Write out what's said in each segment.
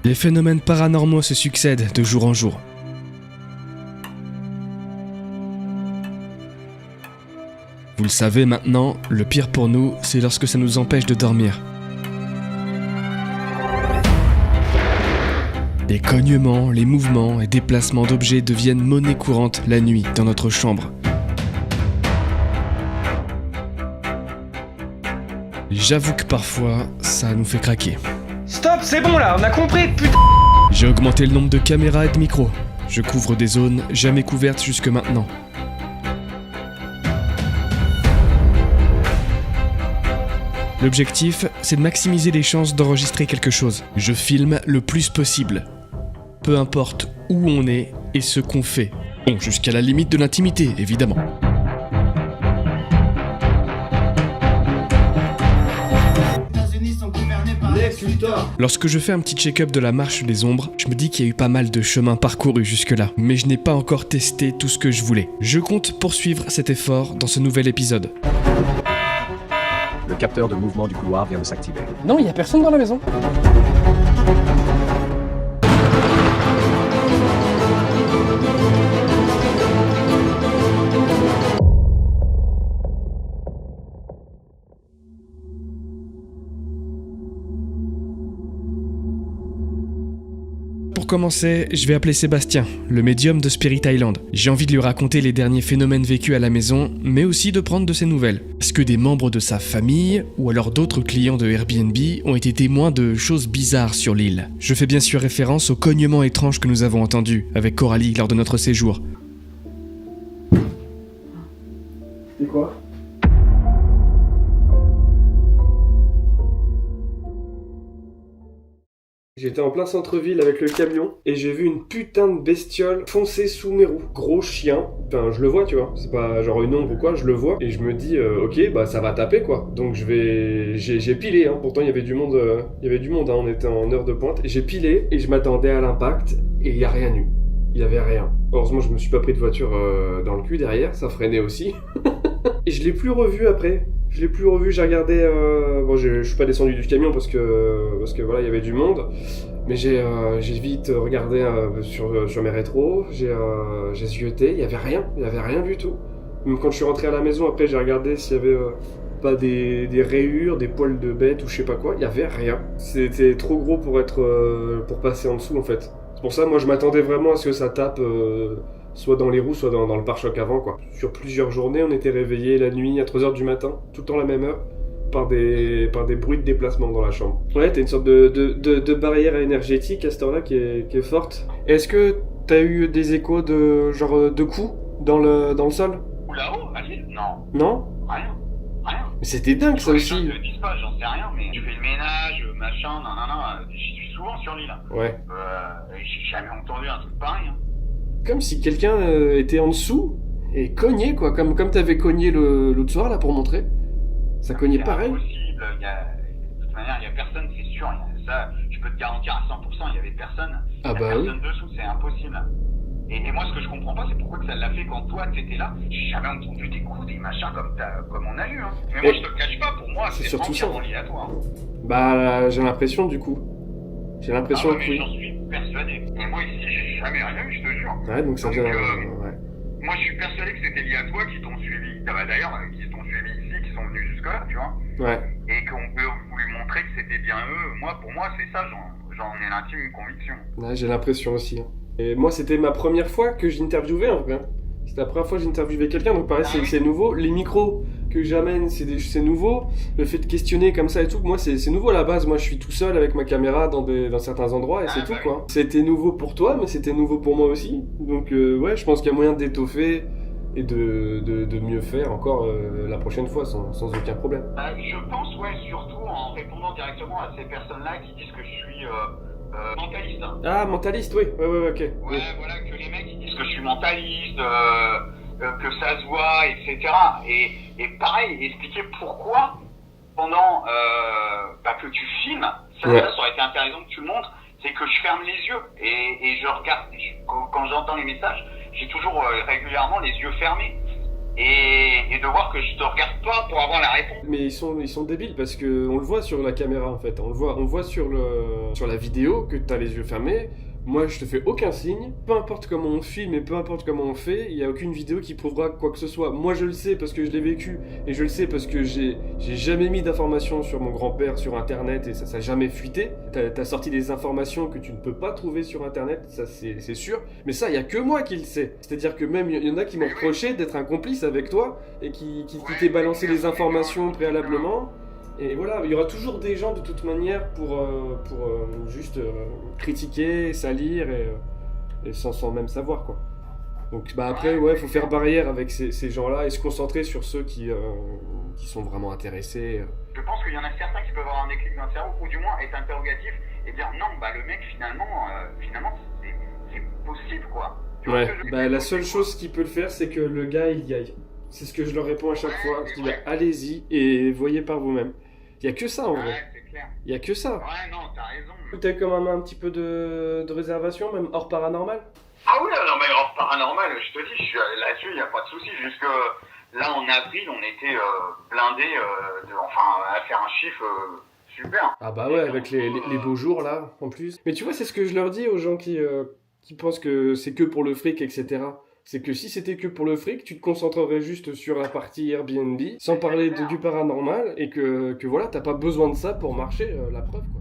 Les phénomènes paranormaux se succèdent de jour en jour. Vous le savez maintenant, le pire pour nous, c'est lorsque ça nous empêche de dormir. Les cognements, les mouvements et déplacements d'objets deviennent monnaie courante la nuit dans notre chambre. J'avoue que parfois, ça nous fait craquer. Stop, c'est bon là, on a compris, putain. J'ai augmenté le nombre de caméras et de micros. Je couvre des zones jamais couvertes jusque maintenant. L'objectif, c'est de maximiser les chances d'enregistrer quelque chose. Je filme le plus possible. Peu importe où on est et ce qu'on fait. Bon, jusqu'à la limite de l'intimité, évidemment. Lorsque je fais un petit check-up de la marche des ombres, je me dis qu'il y a eu pas mal de chemin parcouru jusque-là, mais je n'ai pas encore testé tout ce que je voulais. Je compte poursuivre cet effort dans ce nouvel épisode. Le capteur de mouvement du couloir vient de s'activer. Non, y a personne dans la maison. Pour commencer, je vais appeler Sébastien, le médium de Spirit Island. J'ai envie de lui raconter les derniers phénomènes vécus à la maison, mais aussi de prendre de ses nouvelles. Est-ce que des membres de sa famille, ou alors d'autres clients de Airbnb, ont été témoins de choses bizarres sur l'île? Je fais bien sûr référence aux cognements étranges que nous avons entendus avec Coralie lors de notre séjour. C'est quoi? J'étais en plein centre-ville avec le camion et j'ai vu une putain de bestiole foncer sous mes roues. Gros chien, enfin je le vois tu vois, c'est pas genre une ombre ou quoi, je le vois et je me dis ok bah ça va taper quoi. Donc j'ai pilé hein, pourtant il y avait du monde hein, on était en heure de pointe et j'ai pilé et je m'attendais à l'impact et il y a rien eu. Il y avait rien. Heureusement je me suis pas pris de voiture dans le cul derrière, ça freinait aussi. Et je l'ai plus revu après. J'ai regardé... Bon, je suis pas descendu du camion parce que voilà, il y avait du monde. Mais j'ai vite regardé sur mes rétros. J'ai zioté, il y avait rien du tout. Même quand je suis rentré à la maison, après j'ai regardé s'il y avait pas des rayures, des poils de bête ou je sais pas quoi. Il y avait rien. C'était trop gros pour passer en dessous en fait. C'est pour ça, moi je m'attendais vraiment à ce que ça tape... soit dans les roues, soit dans le pare-choc avant, quoi. Sur plusieurs journées, on était réveillés la nuit à 3h du matin, tout le temps la même heure, par des bruits de déplacement dans la chambre. Ouais, t'as une sorte de barrière énergétique à cette heure-là qui est forte. Est-ce que t'as eu des échos de coups dans le sol? Ou là-haut, à l'île? Non. Non? Rien. Mais c'était dingue ça aussi. Les gens ne le disent pas, j'en sais rien, mais tu fais le ménage, machin, j'y suis souvent sur l'île. Ouais. J'ai jamais entendu un truc pareil. Hein. Comme si quelqu'un était en dessous et cognait quoi, comme t'avais cogné l'autre soir là pour montrer. Ça cognait pareil. C'est impossible, de toute manière, il y a personne, c'est sûr. Ça, je peux te garantir à 100%, il y avait personne. Ah bah personne oui. dessous, c'est impossible. Et moi, ce que je comprends pas, c'est pourquoi que ça l'a fait quand toi t'étais là. J'ai jamais entendu des coups, des machins comme on a eu. Hein. Mais moi, je te le cache pas, pour moi, c'est c'est surtout ça. entièrement lié à toi. Hein. Bah, j'ai l'impression du coup. J'ai l'impression que oui. J'en suis persuadé. Et moi ici, j'ai jamais rien eu, je te jure. Ouais, donc ça vient. Ouais. Moi, je suis persuadé que c'était lié à toi, qui t'ont suivi. D'ailleurs, qui t'ont suivi ici, qui sont venus jusque-là, tu vois. Ouais. Et qu'on peut voulu montrer que c'était bien eux. Pour moi, c'est ça, j'en ai l'intime conviction. Ouais, j'ai l'impression aussi. Et moi, c'était ma première fois que j'interviewais en vrai. C'était la première fois que j'interviewais quelqu'un, donc pareil, c'est nouveau. Les micros que j'amène, c'est nouveau. Le fait de questionner comme ça et tout, moi, c'est nouveau à la base. Moi, je suis tout seul avec ma caméra dans certains endroits et c'est tout, quoi. C'était nouveau pour toi, mais c'était nouveau pour moi aussi. Donc, ouais, je pense qu'il y a moyen d'étoffer et de mieux faire encore la prochaine fois, sans aucun problème. Je pense, ouais, surtout en répondant directement à ces personnes-là qui disent que je suis mentaliste. Ah, mentaliste, oui. Ouais, ok. Ouais, voilà, que les mecs ils disent que je suis mentaliste, que ça se voit, etc. Et pareil, expliquer pourquoi pendant que tu filmes, ça aurait été intéressant que tu le montres, c'est que je ferme les yeux et je regarde, quand j'entends les messages, j'ai toujours régulièrement les yeux fermés. et de voir que je te regarde pas pour avoir la réponse. Mais ils sont débiles parce que on le voit sur la caméra en fait. On voit sur la vidéo que t'as les yeux fermés. Moi, je te fais aucun signe. Peu importe comment on filme et peu importe comment on fait, il y a aucune vidéo qui prouvera quoi que ce soit. Moi, je le sais parce que je l'ai vécu et je le sais parce que j'ai jamais mis d'informations sur mon grand-père sur Internet et ça a jamais fuité. T'as sorti des informations que tu ne peux pas trouver sur Internet, ça c'est sûr. Mais ça, il y a que moi qui le sais. C'est-à-dire que même il y en a qui m'ont reproché d'être un complice avec toi et qui t'aient balancé les informations préalablement. Et voilà, il y aura toujours des gens de toute manière pour juste critiquer, salir et sans même savoir quoi. Donc bah après ouais, faut faire barrière avec ces gens-là et se concentrer sur ceux qui sont vraiment intéressés. Je pense qu'il y en a certains qui peuvent avoir un déclic dans le cerveau ou du moins être interrogatif et dire non bah le mec finalement c'est possible quoi. Ouais, bah la seule chose qui peut le faire c'est que le gars il y aille. C'est ce que je leur réponds à chaque fois. Je dis bah, allez-y et voyez par vous-même. Il y a que ça en vrai. Ouais, c'est clair. Il y a que ça. Ouais, non, t'as raison. T'as quand même un petit peu de réservation, même hors paranormal. Ah oui, non, mais hors paranormal, je te dis, là-dessus, il n'y a pas de souci. Jusque là, en avril, on était blindés, à faire un chiffre super. Ah bah ouais, avec les beaux jours là, en plus. Mais tu vois, c'est ce que je leur dis aux gens qui pensent que c'est que pour le fric, etc. C'est que si c'était que pour le fric, tu te concentrerais juste sur la partie Airbnb, sans parler du paranormal, et que voilà, t'as pas besoin de ça pour marcher, la preuve, quoi.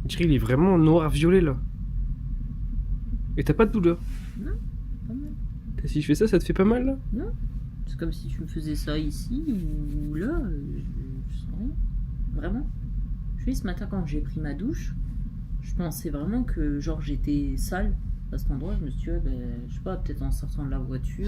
Thierry, il est vraiment noir-violet, là. Et t'as pas de douleur? Non, pas mal. Si je fais ça, ça te fait pas mal, là? Non, c'est comme si tu me faisais ça ici ou là, je sens rien. Vraiment. Je sais, ce matin, quand j'ai pris ma douche, je pensais vraiment que genre j'étais sale à cet endroit. Je me suis dit, ouais, ben, je sais pas, peut-être en sortant de la voiture.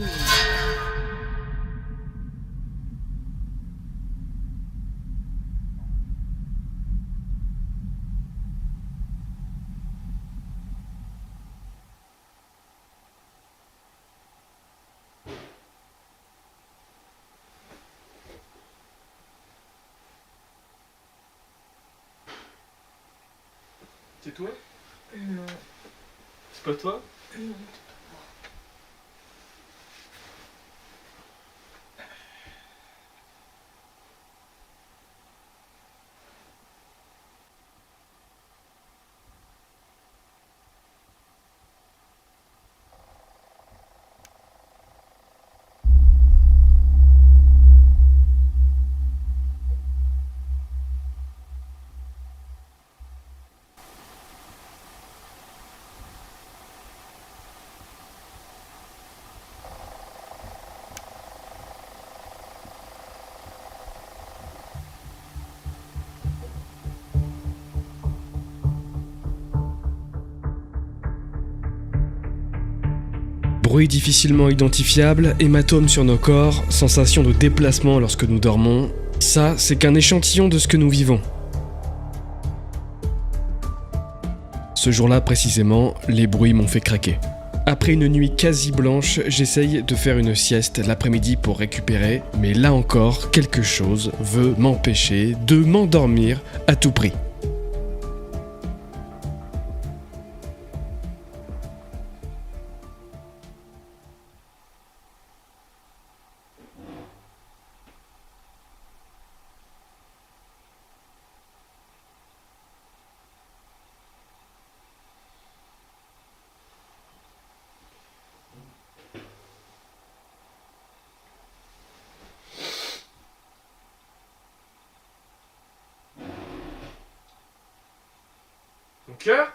C'est toi? Non. C'est pas toi? Non. Bruit difficilement identifiable, hématomes sur nos corps, sensation de déplacement lorsque nous dormons, ça, c'est qu'un échantillon de ce que nous vivons. Ce jour-là précisément, les bruits m'ont fait craquer. Après une nuit quasi blanche, j'essaye de faire une sieste l'après-midi pour récupérer, mais là encore, quelque chose veut m'empêcher de m'endormir à tout prix. Mon cœur?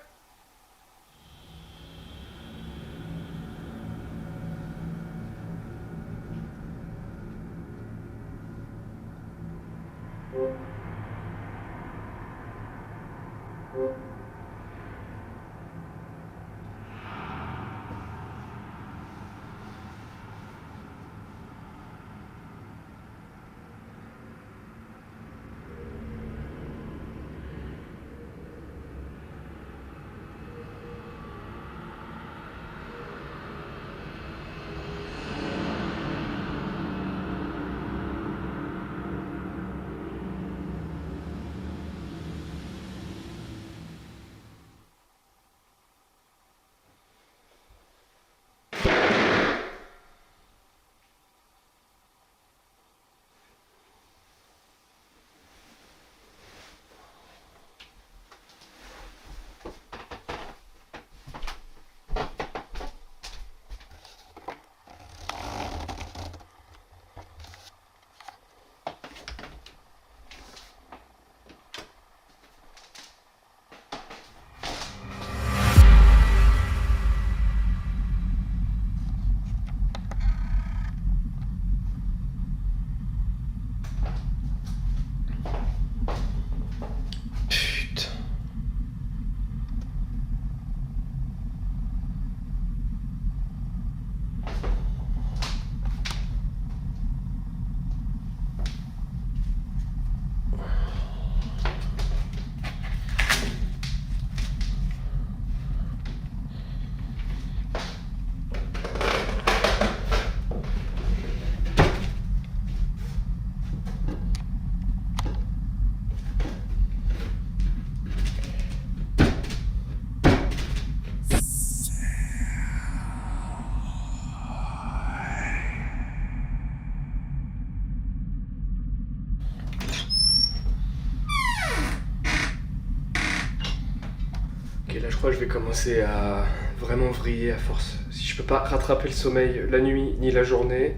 là je crois que je vais commencer à vraiment vriller à force. Si je peux pas rattraper le sommeil la nuit ni la journée,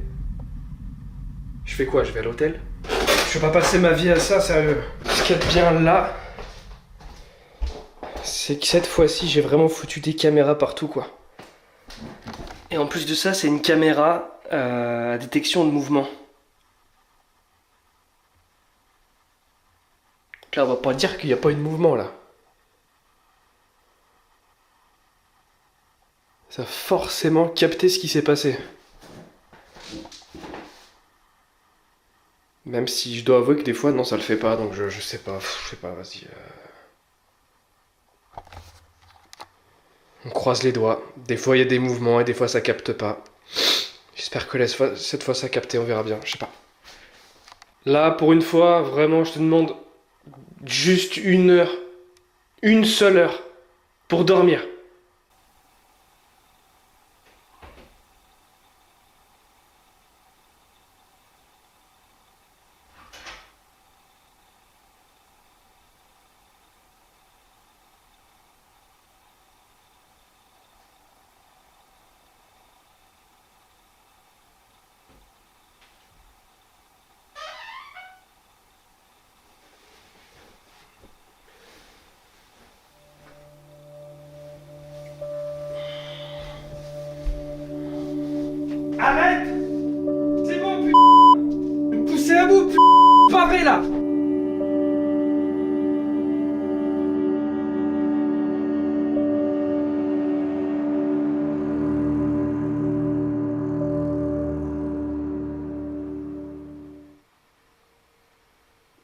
je fais quoi? Je vais à l'hôtel? Je vais pas passer ma vie à ça, sérieux. Ce qu'il y a de bien là, c'est que cette fois-ci j'ai vraiment foutu des caméras partout quoi. Et en plus de ça, c'est une caméra à détection de mouvement. Là, on va pas dire qu'il n'y a pas eu de mouvement là. Ça a forcément capté ce qui s'est passé. Même si je dois avouer que des fois, non, ça le fait pas, donc je sais pas. Je sais pas, vas-y. On croise les doigts. Des fois, il y a des mouvements et des fois, ça capte pas. J'espère que cette fois, ça a capté, on verra bien. Je sais pas. Là, pour une fois, vraiment, je te demande juste 1 heure. Une seule heure. Pour dormir. Arrête! C'est bon, putain! Me poussez à bout, putain! Parez là!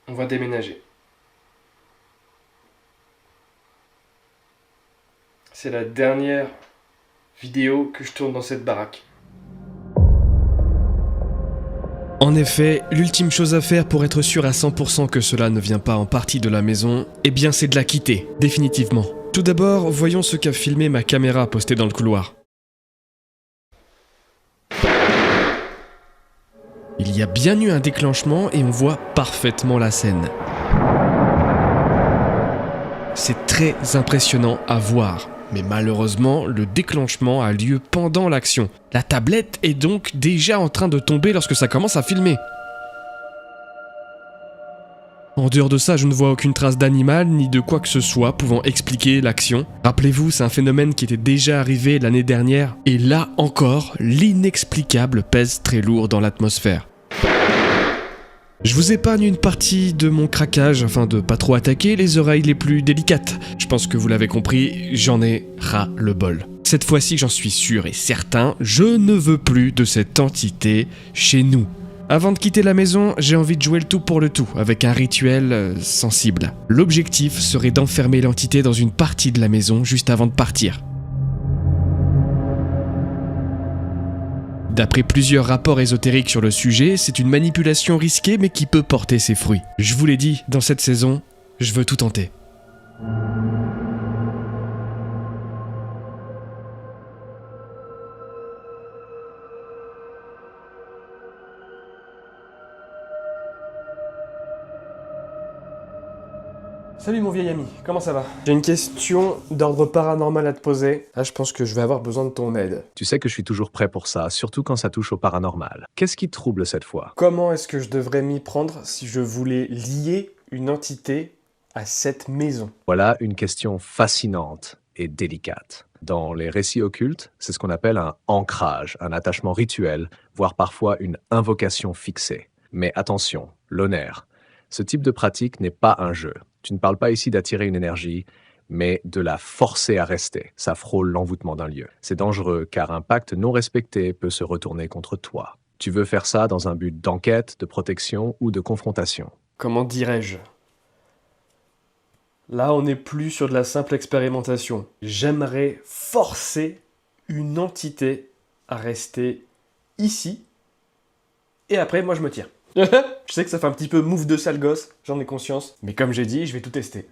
On va déménager. C'est la dernière vidéo que je tourne dans cette baraque. En effet, l'ultime chose à faire pour être sûr à 100% que cela ne vient pas en partie de la maison, eh bien c'est de la quitter, définitivement. Tout d'abord, voyons ce qu'a filmé ma caméra postée dans le couloir. Il y a bien eu un déclenchement et on voit parfaitement la scène. C'est très impressionnant à voir. Mais malheureusement, le déclenchement a lieu pendant l'action. La tablette est donc déjà en train de tomber lorsque ça commence à filmer. En dehors de ça, je ne vois aucune trace d'animal ni de quoi que ce soit pouvant expliquer l'action. Rappelez-vous, c'est un phénomène qui était déjà arrivé l'année dernière. Et là encore, l'inexplicable pèse très lourd dans l'atmosphère. Je vous épargne une partie de mon craquage afin de pas trop attaquer les oreilles les plus délicates. Je pense que vous l'avez compris, j'en ai ras le bol. Cette fois-ci, j'en suis sûr et certain, je ne veux plus de cette entité chez nous. Avant de quitter la maison, j'ai envie de jouer le tout pour le tout, avec un rituel sensible. L'objectif serait d'enfermer l'entité dans une partie de la maison juste avant de partir. D'après plusieurs rapports ésotériques sur le sujet, c'est une manipulation risquée mais qui peut porter ses fruits. Je vous l'ai dit, dans cette saison, je veux tout tenter. Salut mon vieil ami, comment ça va? J'ai une question d'ordre paranormal à te poser. Là, je pense que je vais avoir besoin de ton aide. Tu sais que je suis toujours prêt pour ça, surtout quand ça touche au paranormal. Qu'est-ce qui te trouble cette fois? Comment est-ce que je devrais m'y prendre si je voulais lier une entité à cette maison? Voilà une question fascinante et délicate. Dans les récits occultes, c'est ce qu'on appelle un ancrage, un attachement rituel, voire parfois une invocation fixée. Mais attention, l'honneur. Ce type de pratique n'est pas un jeu. Tu ne parles pas ici d'attirer une énergie, mais de la forcer à rester. Ça frôle l'envoûtement d'un lieu. C'est dangereux, car un pacte non respecté peut se retourner contre toi. Tu veux faire ça dans un but d'enquête, de protection ou de confrontation. Comment dirais-je? Là, on n'est plus sur de la simple expérimentation. J'aimerais forcer une entité à rester ici, et après, moi, je me tire. Je sais que ça fait un petit peu move de sale gosse, j'en ai conscience, mais comme j'ai dit, je vais tout tester.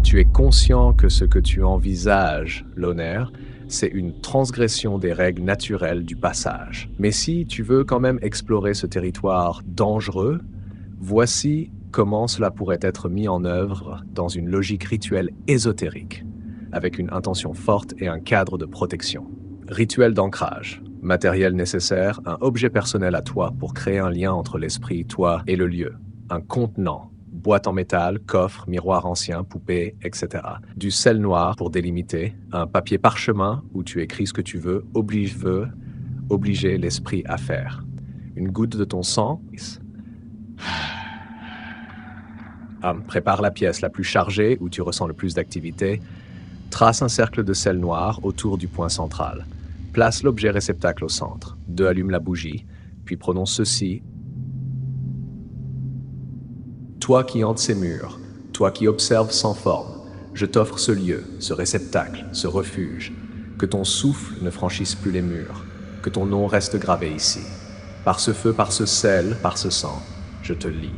Tu es conscient que ce que tu envisages, l'honneur, c'est une transgression des règles naturelles du passage. Mais si tu veux quand même explorer ce territoire dangereux, voici comment cela pourrait être mis en œuvre dans une logique rituelle ésotérique, avec une intention forte et un cadre de protection. Rituel d'ancrage. Matériel nécessaire, un objet personnel à toi pour créer un lien entre l'esprit, toi et le lieu. Un contenant. Boîte en métal, coffre, miroir ancien, poupée, etc. Du sel noir pour délimiter. Un papier parchemin où tu écris ce que tu veux, obliger l'esprit à faire. Une goutte de ton sang. Prépare la pièce la plus chargée où tu ressens le plus d'activité. Trace un cercle de sel noir autour du point central. Place l'objet réceptacle au centre. 2. Allume la bougie, puis prononce ceci. Toi qui hantes ces murs, toi qui observes sans forme, je t'offre ce lieu, ce réceptacle, ce refuge. Que ton souffle ne franchisse plus les murs, que ton nom reste gravé ici. Par ce feu, par ce sel, par ce sang, je te lie.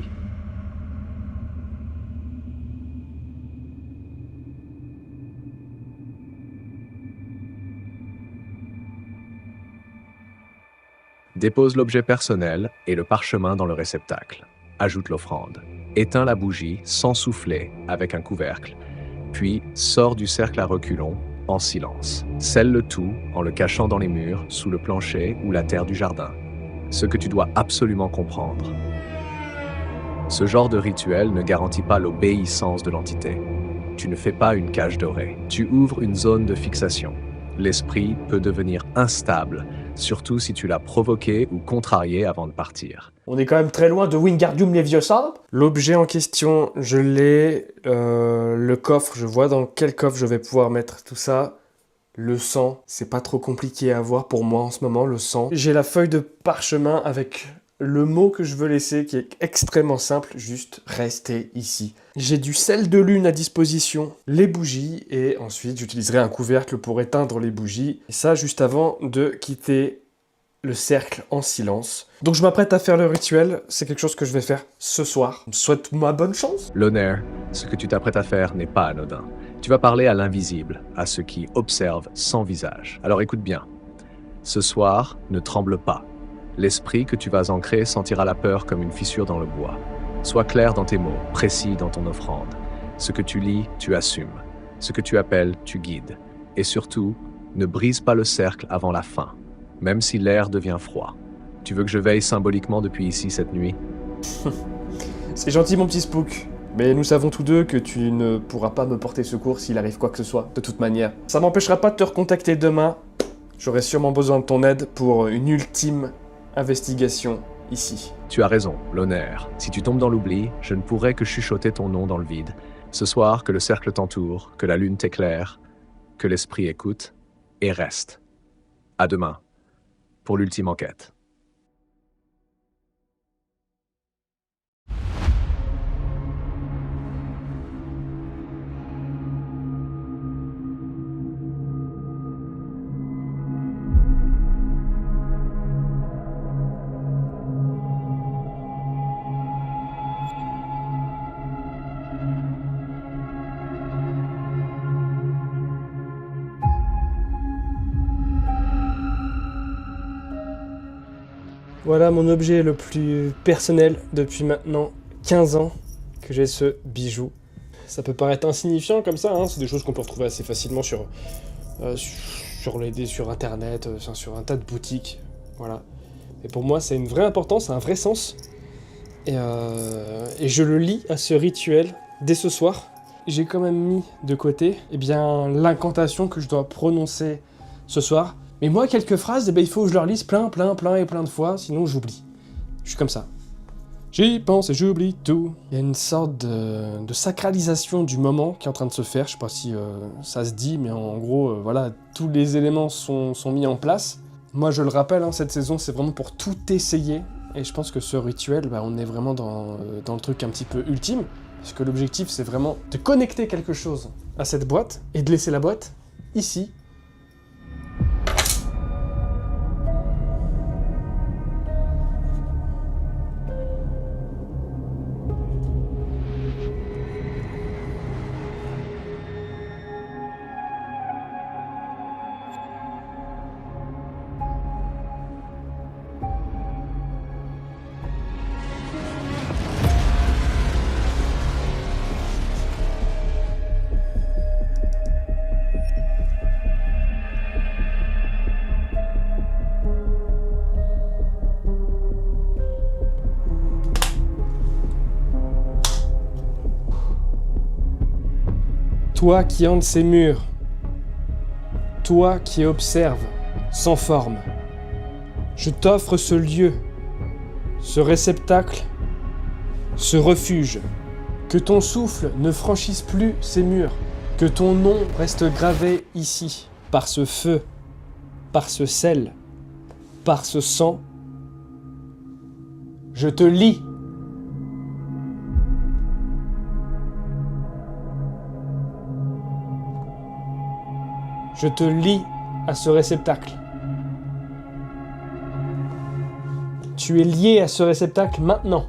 Dépose l'objet personnel et le parchemin dans le réceptacle. Ajoute l'offrande. Éteins la bougie sans souffler avec un couvercle, puis sors du cercle à reculons en silence. Scelle le tout en le cachant dans les murs, sous le plancher ou la terre du jardin. Ce que tu dois absolument comprendre. Ce genre de rituel ne garantit pas l'obéissance de l'entité. Tu ne fais pas une cage dorée. Tu ouvres une zone de fixation. L'esprit peut devenir instable, surtout si tu l'as provoqué ou contrarié avant de partir. On est quand même très loin de Wingardium Leviosa. L'objet en question, je l'ai. Le coffre, je vois dans quel coffre je vais pouvoir mettre tout ça. Le sang, c'est pas trop compliqué à voir pour moi en ce moment, le sang. J'ai la feuille de parchemin avec le mot que je veux laisser qui est extrêmement simple, juste rester ici. J'ai du sel de lune à disposition, les bougies, et ensuite j'utiliserai un couvercle pour éteindre les bougies. Et ça juste avant de quitter le cercle en silence. Donc je m'apprête à faire le rituel, c'est quelque chose que je vais faire ce soir. Souhaite-moi bonne chance. L'honneur, ce que tu t'apprêtes à faire n'est pas anodin. Tu vas parler à l'invisible, à ceux qui observent sans visage. Alors écoute bien. Ce soir, ne tremble pas. L'esprit que tu vas ancrer sentira la peur comme une fissure dans le bois. Sois clair dans tes mots, précis dans ton offrande. Ce que tu lis, tu assumes. Ce que tu appelles, tu guides. Et surtout, ne brise pas le cercle avant la fin, même si l'air devient froid. Tu veux que je veille symboliquement depuis ici cette nuit? C'est gentil mon petit Spook, mais nous savons tous deux que tu ne pourras pas me porter secours s'il arrive quoi que ce soit, de toute manière. Ça m'empêchera pas de te recontacter demain. J'aurai sûrement besoin de ton aide pour une ultime investigation ici. Tu as raison, l'honneur. Si tu tombes dans l'oubli, je ne pourrai que chuchoter ton nom dans le vide. Ce soir, que le cercle t'entoure, que la lune t'éclaire, que l'esprit écoute et reste. À demain, pour l'ultime enquête. Voilà mon objet le plus personnel depuis maintenant 15 ans que j'ai ce bijou. Ça peut paraître insignifiant comme ça, hein, c'est des choses qu'on peut retrouver assez facilement sur internet, sur un tas de boutiques, voilà. Mais pour moi c'est une vraie importance, un vrai sens. Et je le lie à ce rituel dès ce soir. J'ai quand même mis de côté l'incantation que je dois prononcer ce soir. Mais moi, quelques phrases, il faut que je leur lise plein de fois, sinon j'oublie. Je suis comme ça. J'y pense et j'oublie tout. Il y a une sorte de sacralisation du moment qui est en train de se faire. Je sais pas si ça se dit, mais en gros, voilà, tous les éléments sont mis en place. Moi, je le rappelle, hein, cette saison, c'est vraiment pour tout essayer. Et je pense que ce rituel, on est vraiment dans le truc un petit peu ultime. Parce que l'objectif, c'est vraiment de connecter quelque chose à cette boîte et de laisser la boîte ici. Toi qui hantes ces murs, toi qui observes, sans forme, je t'offre ce lieu, ce réceptacle, ce refuge. Que ton souffle ne franchisse plus ces murs, que ton nom reste gravé ici, par ce feu, par ce sel, par ce sang. Je te lie. Je te lie à ce réceptacle. Tu es lié à ce réceptacle maintenant.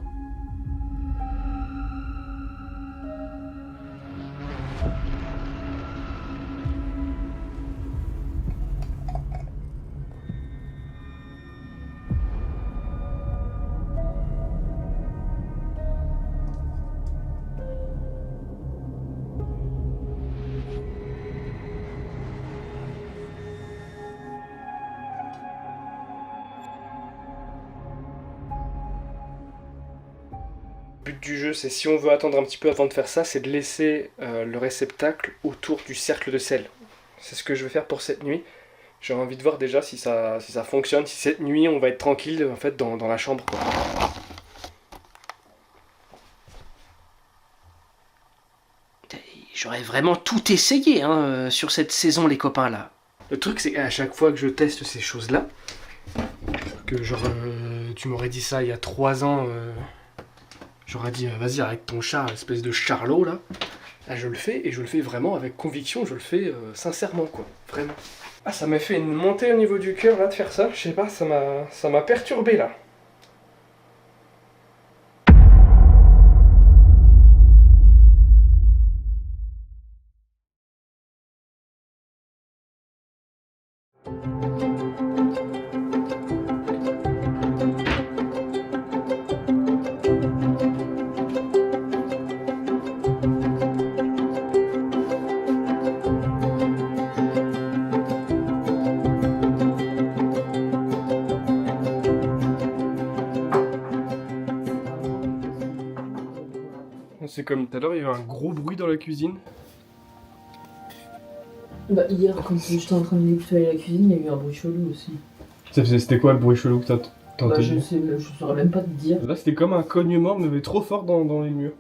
Le but du jeu, c'est si on veut attendre un petit peu avant de faire ça, c'est de laisser le réceptacle autour du cercle de sel. C'est ce que je vais faire pour cette nuit. J'ai envie de voir déjà si ça fonctionne, si cette nuit on va être tranquille en fait dans la chambre, quoi. J'aurais vraiment tout essayé sur cette saison, les copains, là. Le truc, c'est qu'à chaque fois que je teste ces choses-là, que genre tu m'aurais dit ça il y a 3 ans, j'aurais dit vas-y avec ton chat, espèce de charlot là. Là je le fais et je le fais vraiment avec conviction, je le fais sincèrement quoi, vraiment. Ah ça m'a fait une montée au niveau du cœur là de faire ça, je sais pas, ça m'a perturbé là. C'est comme tout à l'heure, il y a eu un gros bruit dans la cuisine. Bah, hier, quand j'étais en train de nettoyer la cuisine, il y a eu un bruit chelou aussi. C'était quoi le bruit chelou que t'as Bah, entendu? je saurais même pas te dire. Là c'était comme un cognement mais trop fort dans les murs.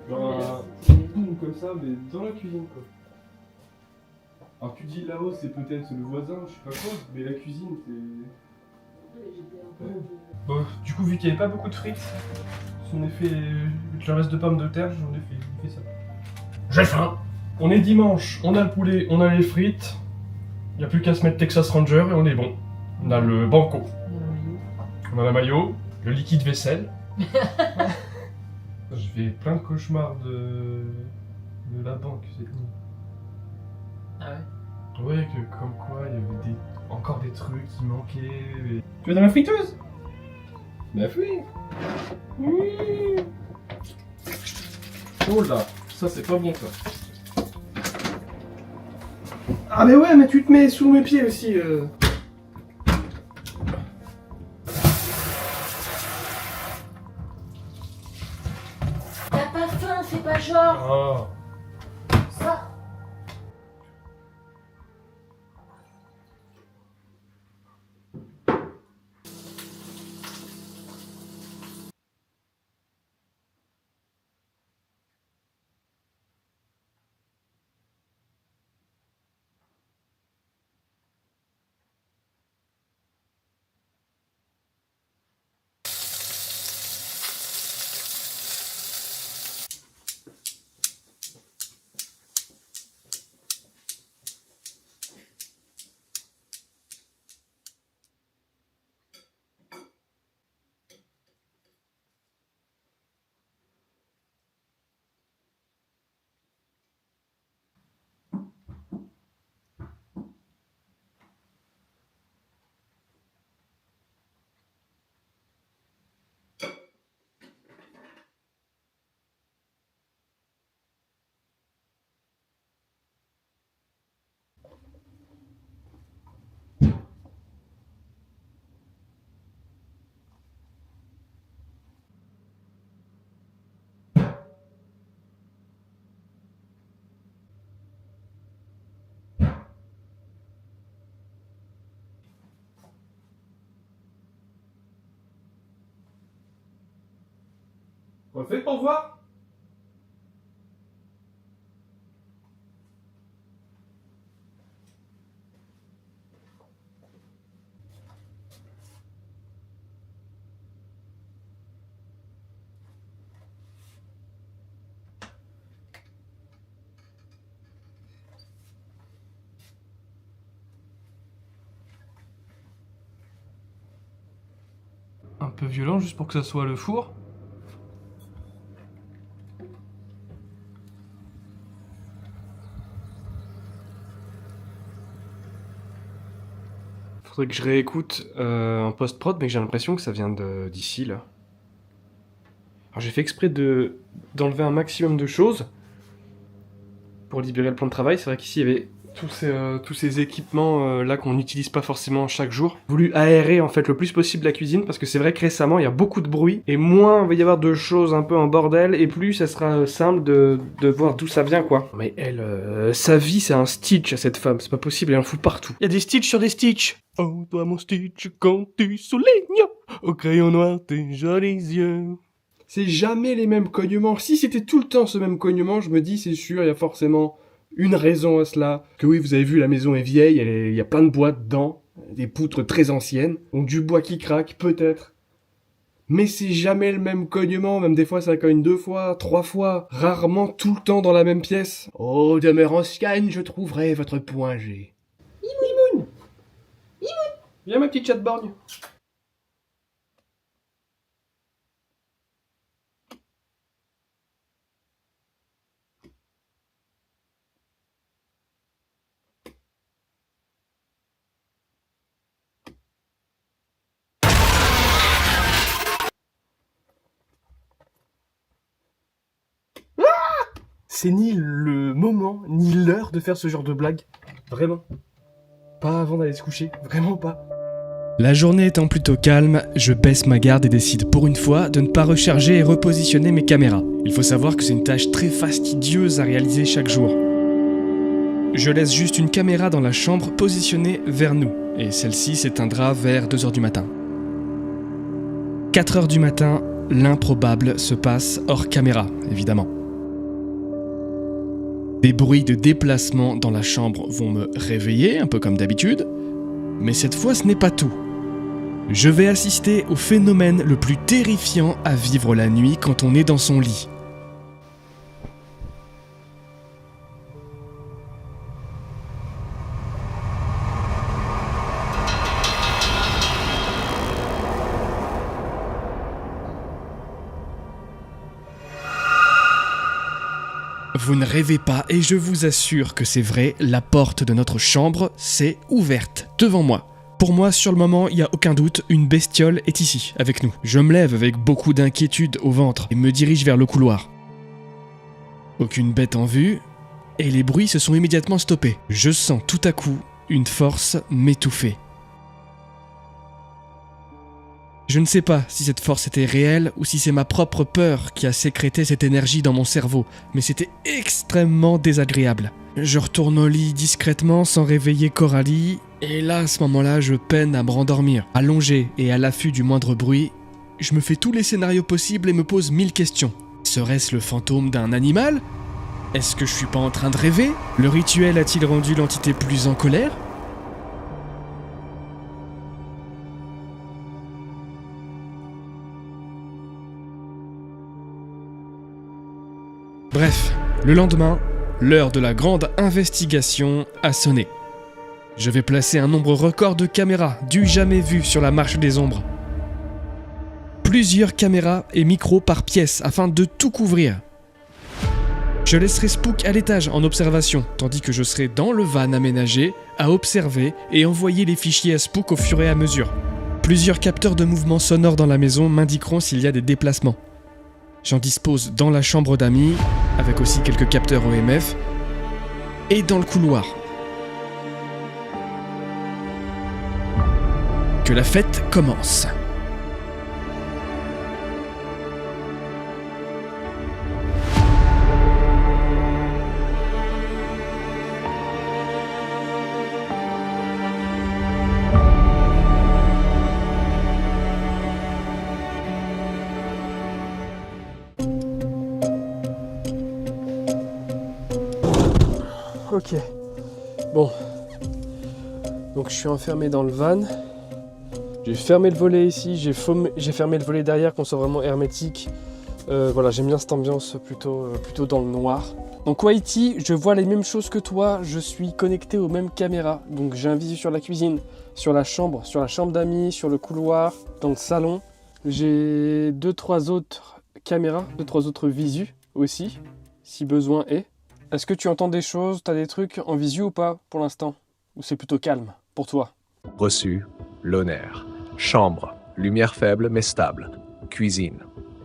Genre un boum comme ça mais dans la cuisine quoi. Alors tu dis là-haut c'est peut-être le voisin, je sais pas quoi, mais la cuisine c'est... Bon, du coup vu qu'il n'y avait pas beaucoup de frites, j'en ai fait... avec le reste de pommes de terre, j'en ai fait ça. J'ai faim. On est dimanche, on a le poulet, on a les frites, il n'y a plus qu'à se mettre Texas Ranger et on est bon. On a le banco, on a la maillot, le liquide vaisselle. Je fais plein de cauchemars de la banque cette nuit. Ah ouais? Ouais, que comme quoi il y avait encore des trucs qui manquaient. Tu veux dans la friteuse? Bah oui. Oui. Oh là, ça c'est pas bon ça. Ah mais ouais, mais tu te mets sous mes pieds aussi. T'as pas faim, fais pas genre. Ah. Ça. Refais pour voir. Un peu violent juste pour que ça soit le four. Faudrait que je réécoute en post-prod, mais j'ai l'impression que ça vient d'ici, là. Alors j'ai fait exprès d'enlever un maximum de choses pour libérer le plan de travail. C'est vrai qu'ici, il y avait tous ces équipements là qu'on n'utilise pas forcément chaque jour. J'ai voulu aérer en fait le plus possible la cuisine, parce que c'est vrai que récemment, il y a beaucoup de bruit, et moins il va y avoir de choses un peu en bordel, et plus ça sera simple de voir d'où ça vient, quoi. Mais elle, sa vie, c'est un Stitch à cette femme, c'est pas possible, elle en fout partout. Il y a des Stitch sur des Stitch. Oh, toi mon Stitch, quand tu soulignes au crayon noir tes jolis yeux. C'est jamais les mêmes cognements. Si c'était tout le temps ce même cognement, je me dis, c'est sûr, il y a forcément une raison à cela. Que oui, vous avez vu, la maison est vieille, il y a plein de bois dedans, des poutres très anciennes, donc du bois qui craque, peut-être. Mais c'est jamais le même cognement, même des fois ça cogne 2 fois, 3 fois, rarement tout le temps dans la même pièce. Oh, demeure ancienne, je trouverai votre point G. Imoun. Viens ma petite chatte borgne. C'est ni le moment, ni l'heure de faire ce genre de blague. Vraiment. Pas avant d'aller se coucher. Vraiment pas. La journée étant plutôt calme, je baisse ma garde et décide pour une fois de ne pas recharger et repositionner mes caméras. Il faut savoir que c'est une tâche très fastidieuse à réaliser chaque jour. Je laisse juste une caméra dans la chambre positionnée vers nous, et celle-ci s'éteindra vers 2h du matin. 4h du matin, l'improbable se passe hors caméra, évidemment. Des bruits de déplacement dans la chambre vont me réveiller, un peu comme d'habitude, mais cette fois ce n'est pas tout. Je vais assister au phénomène le plus terrifiant à vivre la nuit quand on est dans son lit. Vous ne rêvez pas, et je vous assure que c'est vrai, la porte de notre chambre s'est ouverte devant moi. Pour moi, sur le moment, il n'y a aucun doute, une bestiole est ici, avec nous. Je me lève avec beaucoup d'inquiétude au ventre et me dirige vers le couloir. Aucune bête en vue, et les bruits se sont immédiatement stoppés. Je sens tout à coup une force m'étouffer. Je ne sais pas si cette force était réelle ou si c'est ma propre peur qui a sécrété cette énergie dans mon cerveau, mais c'était extrêmement désagréable. Je retourne au lit discrètement sans réveiller Coralie, et là, à ce moment-là, je peine à me rendormir. Allongé et à l'affût du moindre bruit, je me fais tous les scénarios possibles et me pose 1000 questions. Serait-ce le fantôme d'un animal ? Est-ce que je suis pas en train de rêver ? Le rituel a-t-il rendu l'entité plus en colère ? Bref, le lendemain, l'heure de la grande investigation a sonné. Je vais placer un nombre record de caméras du jamais vu sur la marche des ombres. Plusieurs caméras et micros par pièce afin de tout couvrir. Je laisserai Spook à l'étage en observation, tandis que je serai dans le van aménagé à observer et envoyer les fichiers à Spook au fur et à mesure. Plusieurs capteurs de mouvements sonores dans la maison m'indiqueront s'il y a des déplacements. J'en dispose dans la chambre d'amis, avec aussi quelques capteurs OMF, et dans le couloir. Que la fête commence. Ok. Bon. Donc je suis enfermé dans le van. J'ai fermé le volet ici, j'ai fermé le volet derrière qu'on soit vraiment hermétique. Voilà, j'aime bien cette ambiance plutôt dans le noir. Donc Whitey, je vois les mêmes choses que toi, je suis connecté aux mêmes caméras. Donc j'ai un visu sur la cuisine, sur la chambre d'amis, sur le couloir, dans le salon. J'ai 2-3 autres caméras, 2-3 autres visus aussi, si besoin est. Est-ce que tu entends des choses, t'as des trucs en visu ou pas pour l'instant? Ou c'est plutôt calme pour toi? Reçu, Loner. Chambre, lumière faible mais stable. Cuisine.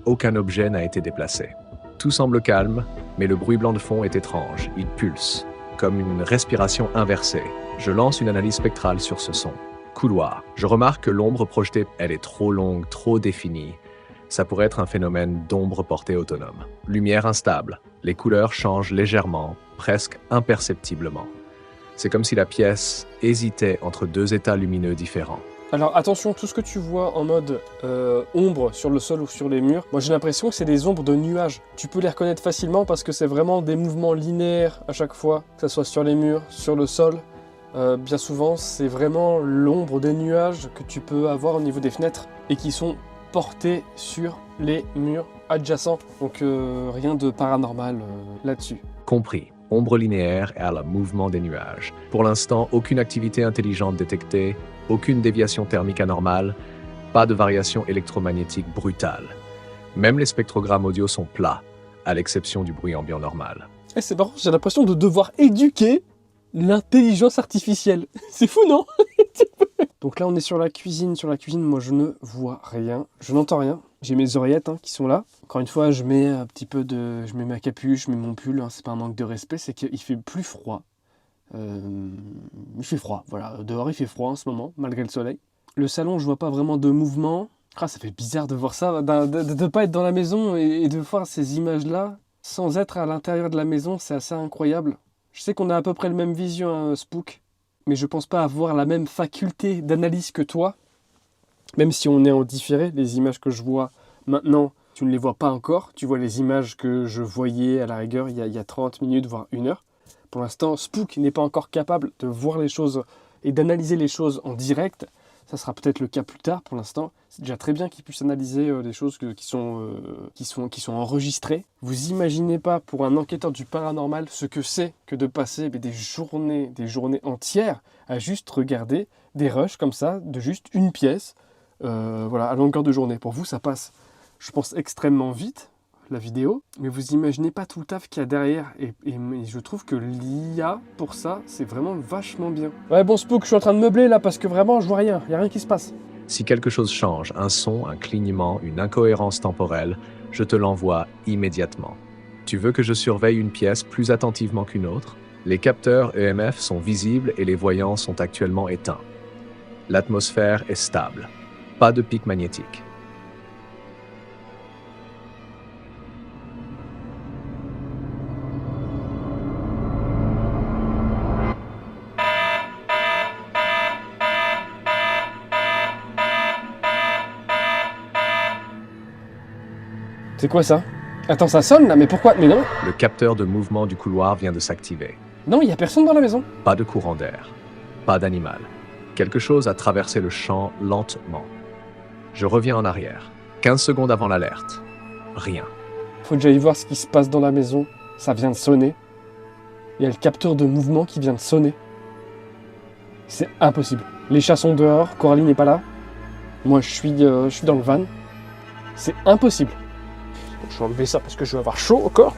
Aucun objet n'a été déplacé. Tout semble calme, mais le bruit blanc de fond est étrange. Il pulse, comme une respiration inversée. Je lance une analyse spectrale sur ce son. Couloir. Je remarque que l'ombre projetée, elle est trop longue, trop définie. Ça pourrait être un phénomène d'ombre portée autonome. Lumière instable. Les couleurs changent légèrement, presque imperceptiblement. C'est comme si la pièce hésitait entre deux états lumineux différents. Alors attention, tout ce que tu vois en mode ombre sur le sol ou sur les murs, moi j'ai l'impression que c'est des ombres de nuages. Tu peux les reconnaître facilement parce que c'est vraiment des mouvements linéaires à chaque fois, que ce soit sur les murs, sur le sol. Bien souvent, c'est vraiment l'ombre des nuages que tu peux avoir au niveau des fenêtres et qui sont portés sur les murs adjacents. Donc rien de paranormal là-dessus. Compris. Ombre linéaire et à le mouvement des nuages. Pour l'instant, aucune activité intelligente détectée, aucune déviation thermique anormale, pas de variation électromagnétique brutale. Même les spectrogrammes audio sont plats, à l'exception du bruit ambiant normal. Et c'est marrant, j'ai l'impression de devoir éduquer l'intelligence artificielle. C'est fou, non? Donc là, on est sur la cuisine. Sur la cuisine, moi, je ne vois rien. Je n'entends rien. J'ai mes oreillettes qui sont là. Encore une fois, je mets un petit peu de... Je mets ma capuche, je mets mon pull. C'est pas un manque de respect, c'est qu'il fait plus froid. Il fait froid, voilà. Dehors, il fait froid en ce moment, malgré le soleil. Le salon, je vois pas vraiment de mouvement. Ah, ça fait bizarre de voir ça, de pas être dans la maison et de voir ces images-là sans être à l'intérieur de la maison. C'est assez incroyable. Je sais qu'on a à peu près le même vision, Spook, mais je pense pas avoir la même faculté d'analyse que toi. Même si on est en différé, les images que je vois maintenant, tu ne les vois pas encore. Tu vois les images que je voyais à la rigueur il y a 30 minutes, voire 1 heure. Pour l'instant, Spook n'est pas encore capable de voir les choses et d'analyser les choses en direct. Ça sera peut-être le cas plus tard. Pour l'instant, c'est déjà très bien qu'il puisse analyser les choses qui sont enregistrées. Vous imaginez pas, pour un enquêteur du paranormal, ce que c'est que de passer des journées entières à juste regarder des rushs comme ça, de juste une pièce, à longueur de journée. Pour vous, ça passe, je pense, extrêmement vite, la vidéo, mais vous imaginez pas tout le taf qu'il y a derrière, et je trouve que l'IA, pour ça, c'est vraiment vachement bien. Ouais, bon, Spook, je suis en train de meubler là, parce que vraiment, je vois rien, il y a rien qui se passe. Si quelque chose change, un son, un clignement, une incohérence temporelle, je te l'envoie immédiatement. Tu veux que je surveille une pièce plus attentivement qu'une autre? Les capteurs EMF sont visibles et les voyants sont actuellement éteints. L'atmosphère est stable. Pas de pic magnétique. C'est quoi ça? Attends, ça sonne là, mais pourquoi? Mais non! Le capteur de mouvement du couloir vient de s'activer. Non, il y a personne dans la maison. Pas de courant d'air. Pas d'animal. Quelque chose a traversé le champ lentement. Je reviens en arrière. 15 secondes avant l'alerte. Rien. Faut que j'aille voir ce qui se passe dans la maison. Ça vient de sonner. Il y a le capteur de mouvement qui vient de sonner. C'est impossible. Les chats sont dehors, Coralie n'est pas là. Moi, je suis dans le van. C'est impossible. Je vais enlever ça parce que je vais avoir chaud encore.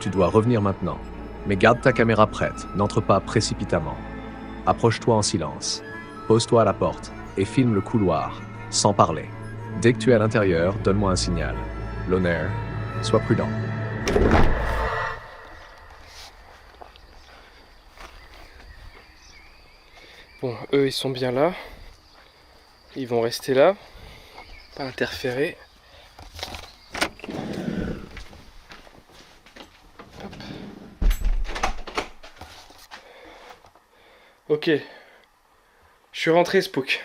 Tu dois revenir maintenant. Mais garde ta caméra prête, n'entre pas précipitamment. Approche-toi en silence. Pose-toi à la porte et filme le couloir, sans parler. Dès que tu es à l'intérieur, donne-moi un signal. Loner, sois prudent. Bon, eux, ils sont bien là. Ils vont rester là. Pas interférer. Hop. Ok. Je suis rentré, Spook.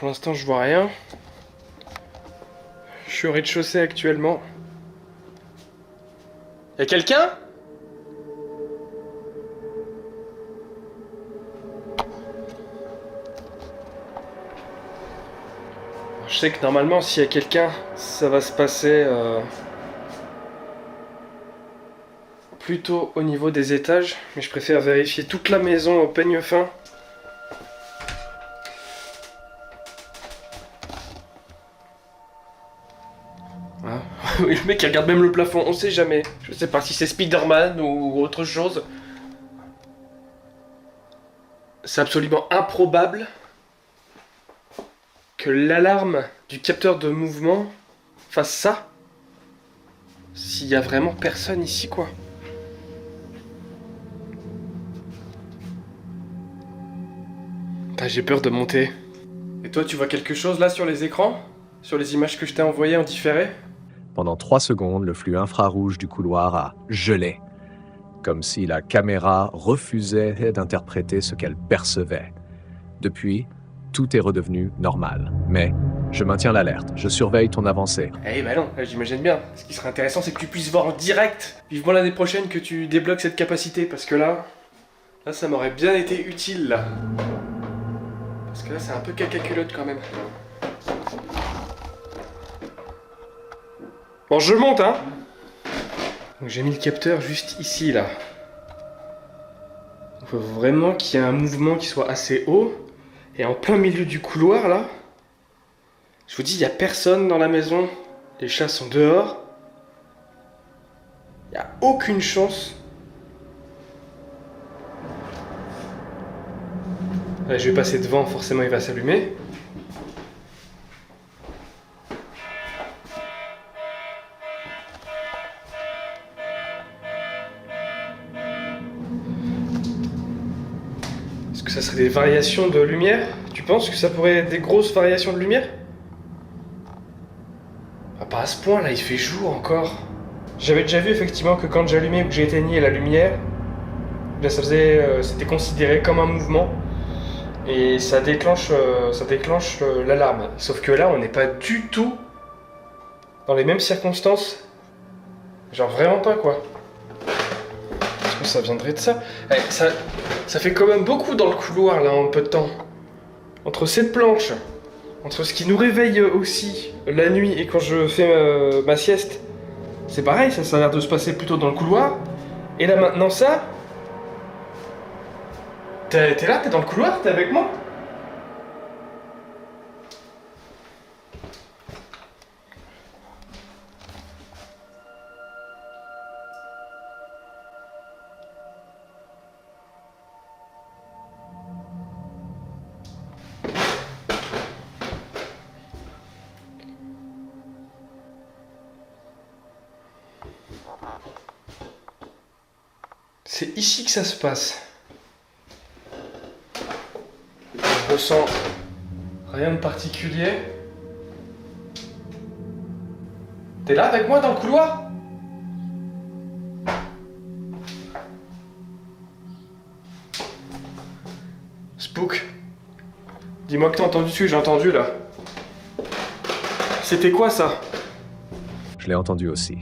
Pour l'instant, je vois rien. Je suis au rez-de-chaussée actuellement. Y'a quelqu'un ? Je sais que normalement, s'il y a quelqu'un, ça va se passer plutôt au niveau des étages. Mais je préfère vérifier toute la maison au peigne fin. Ah. Oui, le mec il regarde même le plafond, on sait jamais. Je sais pas si c'est Spider-Man ou autre chose. C'est absolument improbable que l'alarme du capteur de mouvement fasse ça. S'il y a vraiment personne ici, quoi. Ah, j'ai peur de monter. Et toi, tu vois quelque chose là sur les écrans ? Sur les images que je t'ai envoyées en différé ? Pendant 3 secondes, le flux infrarouge du couloir a gelé, comme si la caméra refusait d'interpréter ce qu'elle percevait. Depuis, tout est redevenu normal. Mais je maintiens l'alerte, je surveille ton avancée. Eh ben non, j'imagine bien. Ce qui serait intéressant, c'est que tu puisses voir en direct. Vivement l'année prochaine que tu débloques cette capacité, parce que là, ça m'aurait bien été utile, là. Parce que là, c'est un peu caca-culotte quand même. Bon, je monte, hein. Donc j'ai mis le capteur juste ici, là. Il faut vraiment qu'il y ait un mouvement qui soit assez haut. Et en plein milieu du couloir, là, je vous dis, il n'y a personne dans la maison. Les chats sont dehors. Il n'y a aucune chance. Là, je vais passer devant, forcément il va s'allumer. Est-ce que ça serait des variations de lumière ? Tu penses que ça pourrait être des grosses variations de lumière ? Ah, pas à ce point, là, il fait jour encore. J'avais déjà vu effectivement que quand j'allumais ou que j'éteignais la lumière, là, ça faisait, c'était considéré comme un mouvement et ça déclenche l'alarme. Sauf que là, on n'est pas du tout dans les mêmes circonstances. Genre vraiment pas, quoi. Est-ce que ça viendrait de ça ? Ça fait quand même beaucoup dans le couloir, là, en peu de temps. Entre cette planche, entre ce qui nous réveille aussi la nuit et quand je fais ma sieste, c'est pareil, ça a l'air de se passer plutôt dans le couloir. Et là maintenant ça... T'es là, t'es dans le couloir, t'es avec moi ? C'est ici que ça se passe. Je ressens rien de particulier. T'es là avec moi dans le couloir ? Spook. Dis-moi que t'as entendu ce que j'ai entendu là. C'était quoi ça ? Je l'ai entendu aussi.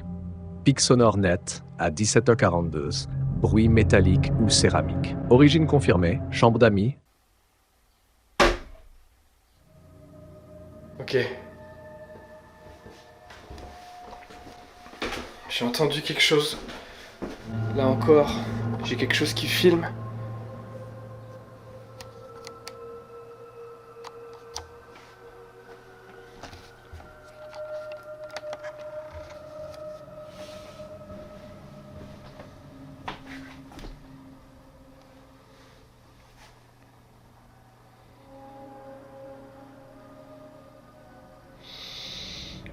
Pic sonore net à 17h42, bruit métallique ou céramique. Origine confirmée, chambre d'amis. Ok. J'ai entendu quelque chose. Là encore, j'ai quelque chose qui filme.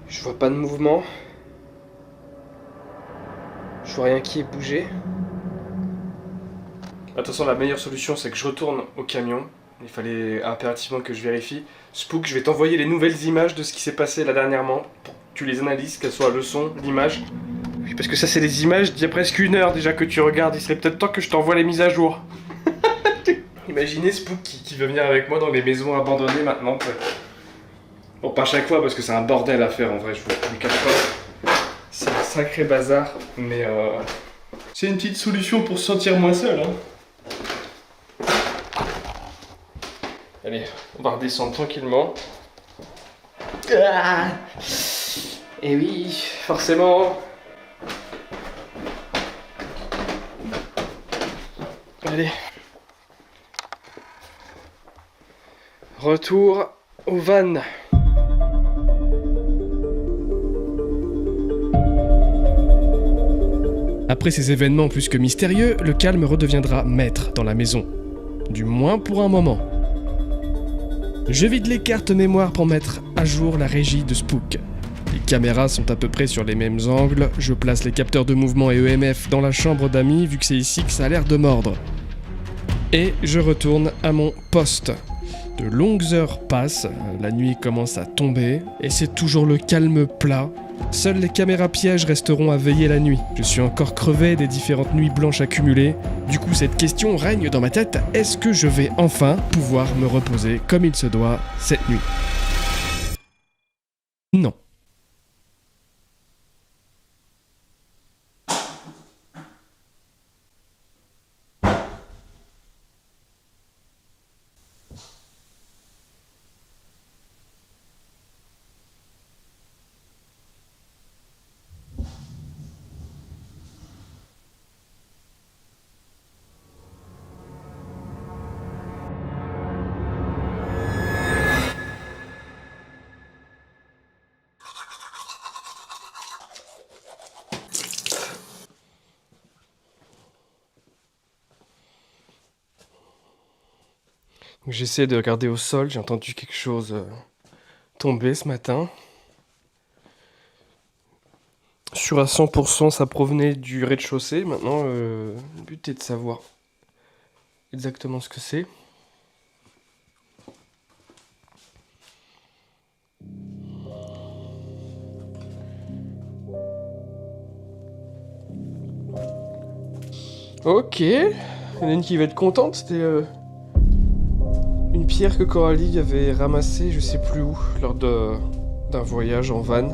Je vois pas de mouvement. Je vois rien qui ait bougé. Attention, la meilleure solution c'est que je retourne au camion. Il fallait impérativement que je vérifie. Spook, je vais t'envoyer les nouvelles images de ce qui s'est passé là dernièrement. Pour que tu les analyses, qu'elles soient le son, l'image. Parce que ça c'est des images d'il y a presque 1 heure déjà que tu regardes. Il serait peut-être temps que je t'envoie les mises à jour. Imaginez Spook qui veut venir avec moi dans les maisons abandonnées maintenant. Bon, pas chaque fois parce que c'est un bordel à faire en vrai, je vous le cache pas. C'est un sacré bazar, mais c'est une petite solution pour se sentir moins seul. Hein. Allez, on va redescendre tranquillement. Ah et oui, forcément. Allez. Retour au van. Après ces événements plus que mystérieux, le calme redeviendra maître dans la maison. Du moins pour un moment. Je vide les cartes mémoire pour mettre à jour la régie de Spook. Les caméras sont à peu près sur les mêmes angles, je place les capteurs de mouvement et EMF dans la chambre d'amis vu que c'est ici que ça a l'air de mordre. Et je retourne à mon poste. De longues heures passent, la nuit commence à tomber, et c'est toujours le calme plat. Seules les caméras pièges resteront à veiller la nuit. Je suis encore crevé des différentes nuits blanches accumulées. Du coup, cette question règne dans ma tête. Est-ce que je vais enfin pouvoir me reposer comme il se doit cette nuit ? Non. J'essaie de regarder au sol, j'ai entendu quelque chose tomber ce matin. Sûr à 100% ça provenait du rez-de-chaussée. Maintenant, le but est de savoir exactement ce que c'est. Ok, il y en a une qui va être contente, c'était une pierre que Coralie avait ramassée je sais plus où lors d'un voyage en van.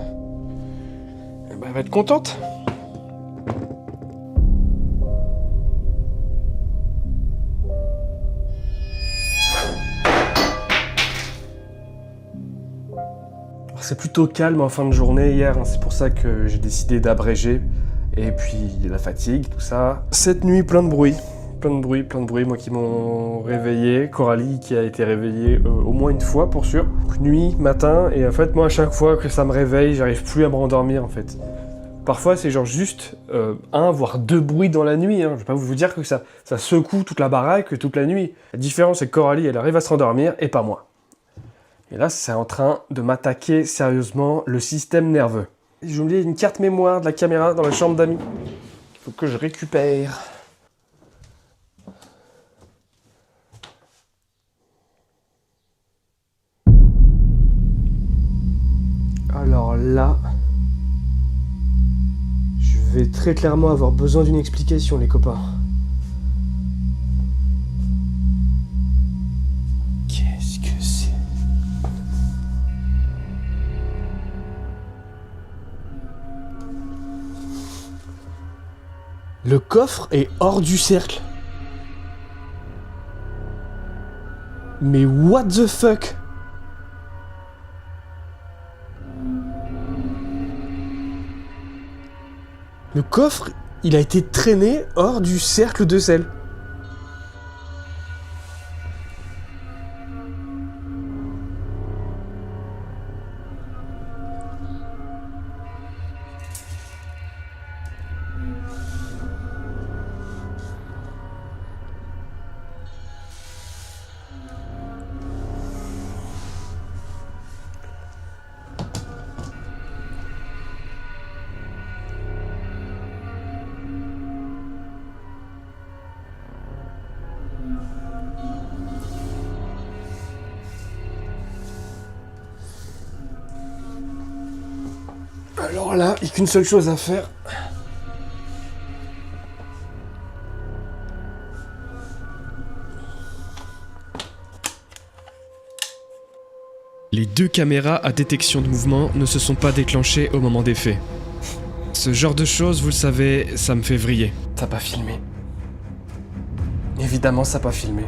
Eh ben, elle va être contente. C'est plutôt calme en fin de journée hier, hein, c'est pour ça que j'ai décidé d'abréger. Et puis la fatigue, tout ça. Cette nuit, plein de bruit, moi qui m'ont réveillé. Coralie qui a été réveillée au moins une fois pour sûr. Nuit, matin, et en fait moi à chaque fois que ça me réveille, j'arrive plus à me rendormir en fait. Parfois c'est genre juste un voire deux bruits dans la nuit, hein. Je vais pas vous dire que ça secoue toute la baraque toute la nuit. La différence c'est que Coralie elle arrive à se rendormir et pas moi. Et là c'est en train de m'attaquer sérieusement le système nerveux. J'ai oublié une carte mémoire de la caméra dans la chambre d'amis. Il faut que je récupère. Alors là, je vais très clairement avoir besoin d'une explication, les copains. Qu'est-ce que c'est ? Le coffre est hors du cercle. Mais what the fuck ? Le coffre, il a été traîné hors du cercle de sel. Alors là, il n'y a qu'une seule chose à faire. Les 2 caméras à détection de mouvement ne se sont pas déclenchées au moment des faits. Ce genre de choses, vous le savez, ça me fait vriller. T'as pas filmé. Évidemment, ça n'a pas filmé.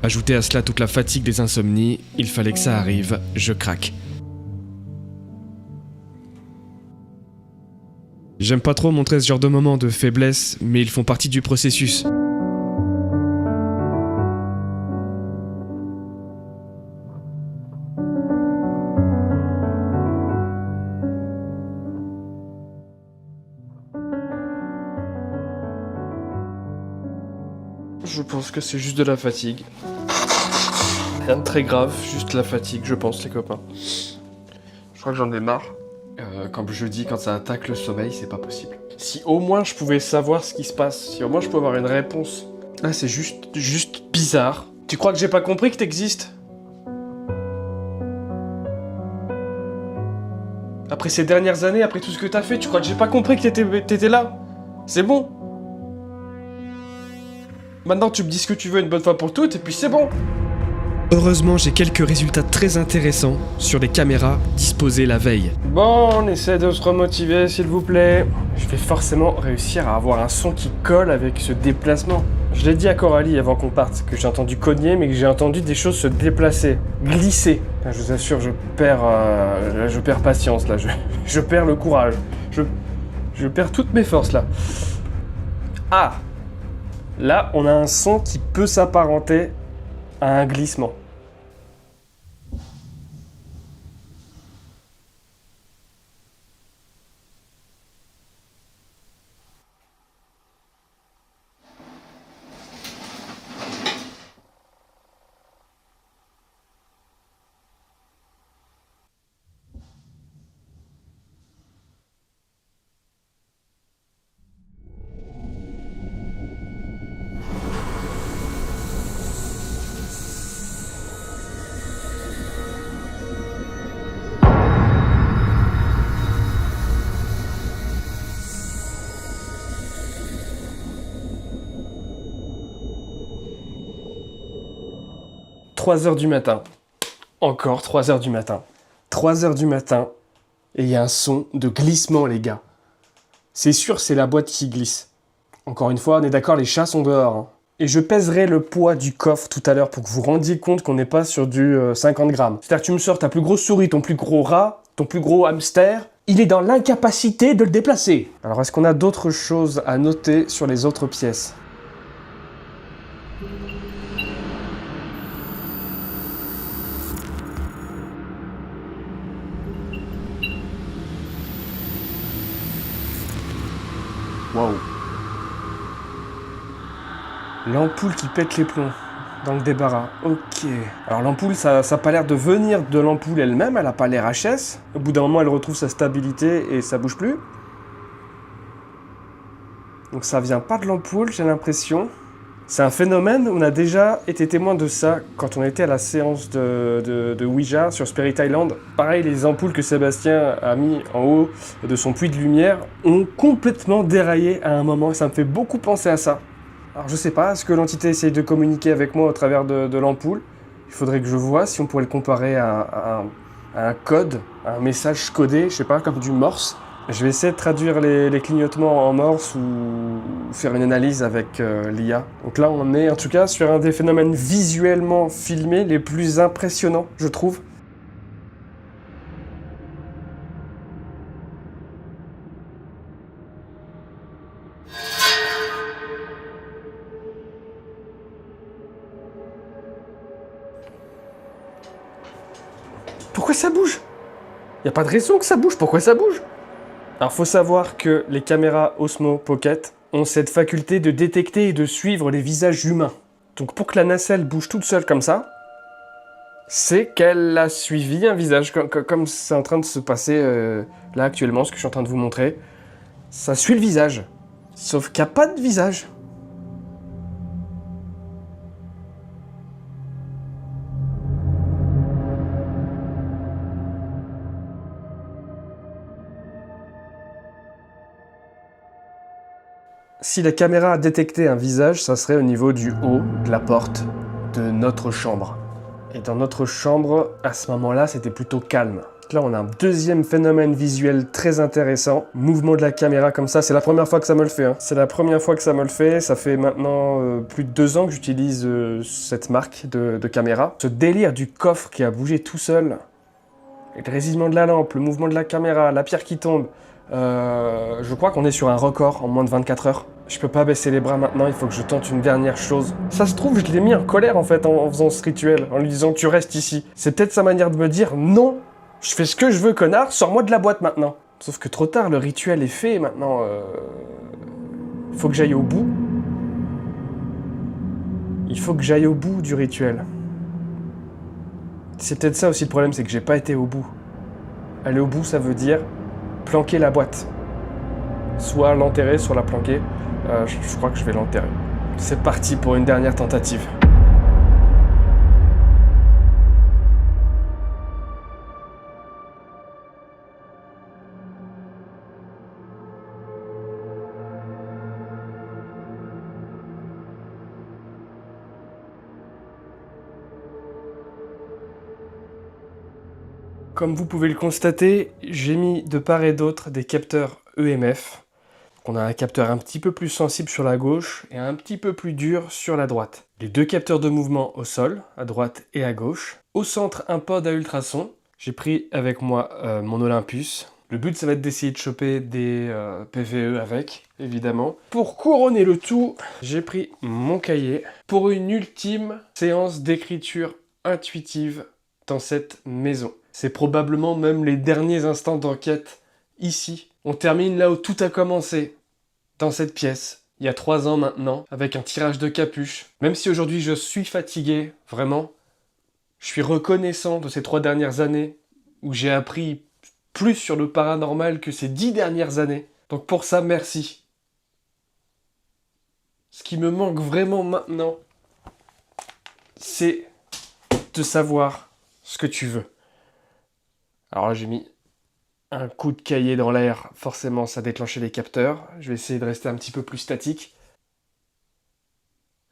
Ajoutez à cela toute la fatigue des insomnies, il fallait que ça arrive, je craque. J'aime pas trop montrer ce genre de moments de faiblesse, mais ils font partie du processus. Je pense que c'est juste de la fatigue. Rien de très grave, juste la fatigue, je pense, les copains. Je crois que j'en ai marre. Comme je dis, quand ça attaque le sommeil, c'est pas possible. Si au moins je pouvais savoir ce qui se passe, si au moins je pouvais avoir une réponse. Là, c'est juste bizarre. Tu crois que j'ai pas compris que t'existes? Après ces dernières années, après tout ce que t'as fait, tu crois que j'ai pas compris que t'étais là? C'est bon. Maintenant, tu me dis ce que tu veux une bonne fois pour toutes, et puis c'est bon. Heureusement, j'ai quelques résultats très intéressants sur les caméras disposées la veille. Bon, on essaie de se remotiver, s'il vous plaît. Je vais forcément réussir à avoir un son qui colle avec ce déplacement. Je l'ai dit à Coralie avant qu'on parte, que j'ai entendu cogner, mais que j'ai entendu des choses se déplacer, glisser. Je vous assure, je perds patience, là. Je perds le courage. Je perds toutes mes forces, là. Ah! Là, on a un son qui peut s'apparenter à un glissement. « 3h du matin. Encore 3h du matin. 3h du matin. Et il y a un son de glissement, les gars. C'est sûr, c'est la boîte qui glisse. Encore une fois, on est d'accord, les chats sont dehors. Hein. Et je pèserai le poids du coffre tout à l'heure pour que vous rendiez compte qu'on n'est pas sur du 50 grammes. C'est-à-dire que tu me sors ta plus grosse souris, ton plus gros rat, ton plus gros hamster. Il est dans l'incapacité de le déplacer. Alors, est-ce qu'on a d'autres choses à noter sur les autres pièces ? Waouh. L'ampoule qui pète les plombs dans le débarras. Ok. Alors l'ampoule, ça a pas l'air de venir de l'ampoule elle-même, elle a pas l'air HS. Au bout d'un moment, elle retrouve sa stabilité et ça bouge plus. Donc ça vient pas de l'ampoule, j'ai l'impression. C'est un phénomène, on a déjà été témoin de ça quand on était à la séance de Ouija sur Spirit Island. Pareil, les ampoules que Sébastien a mis en haut de son puits de lumière ont complètement déraillé à un moment. Ça me fait beaucoup penser à ça. Alors je sais pas, est-ce que l'entité essaye de communiquer avec moi au travers de l'ampoule? Il faudrait que je vois si on pourrait le comparer à un code, à un message codé, je sais pas, comme du morse. Je vais essayer de traduire les clignotements en morse ou faire une analyse avec l'IA. Donc là, on est en tout cas sur un des phénomènes visuellement filmés les plus impressionnants, je trouve. Pourquoi ça bouge? Y a pas de raison que ça bouge, pourquoi ça bouge? Alors faut savoir que les caméras Osmo Pocket ont cette faculté de détecter et de suivre les visages humains. Donc pour que la nacelle bouge toute seule comme ça, c'est qu'elle a suivi un visage, comme c'est en train de se passer là actuellement, ce que je suis en train de vous montrer. Ça suit le visage, sauf qu'il n'y a pas de visage. Si la caméra a détecté un visage, ça serait au niveau du haut de la porte de notre chambre. Et dans notre chambre, à ce moment-là, c'était plutôt calme. Là, on a un deuxième phénomène visuel très intéressant. Mouvement de la caméra comme ça, c'est la première fois que ça me le fait. Hein. C'est la première fois que ça me le fait. Ça fait maintenant plus de 2 ans que j'utilise cette marque de caméra. Ce délire du coffre qui a bougé tout seul, le grésillement de la lampe, le mouvement de la caméra, la pierre qui tombe. Je crois qu'on est sur un record en moins de 24 heures. Je peux pas baisser les bras maintenant, il faut que je tente une dernière chose. Ça se trouve, je l'ai mis en colère en fait en faisant ce rituel, en lui disant tu restes ici. C'est peut-être sa manière de me dire non, je fais ce que je veux connard, sors-moi de la boîte maintenant. Sauf que trop tard, le rituel est fait maintenant. Il faut que j'aille au bout. Il faut que j'aille au bout du rituel. C'est peut-être ça aussi le problème, c'est que j'ai pas été au bout. Aller au bout, ça veut dire planquer la boîte. Soit l'enterrer, soit la planquer. Je crois que je vais l'enterrer. C'est parti pour une dernière tentative. Comme vous pouvez le constater, j'ai mis de part et d'autre des capteurs EMF. On a un capteur un petit peu plus sensible sur la gauche et un petit peu plus dur sur la droite. Les 2 capteurs de mouvement au sol, à droite et à gauche. Au centre, un pod à ultrasons. J'ai pris avec moi mon Olympus. Le but, ça va être d'essayer de choper des PVE avec, évidemment. Pour couronner le tout, j'ai pris mon cahier pour une ultime séance d'écriture intuitive dans cette maison. C'est probablement même les derniers instants d'enquête ici. On termine là où tout a commencé, dans cette pièce, il y a 3 ans maintenant, avec un tirage de capuche. Même si aujourd'hui je suis fatigué, vraiment, je suis reconnaissant de ces 3 dernières années où j'ai appris plus sur le paranormal que ces 10 dernières années. Donc pour ça, merci. Ce qui me manque vraiment maintenant, c'est de savoir ce que tu veux. Alors là, j'ai mis un coup de cahier dans l'air, forcément ça déclenchait les capteurs. Je vais essayer de rester un petit peu plus statique.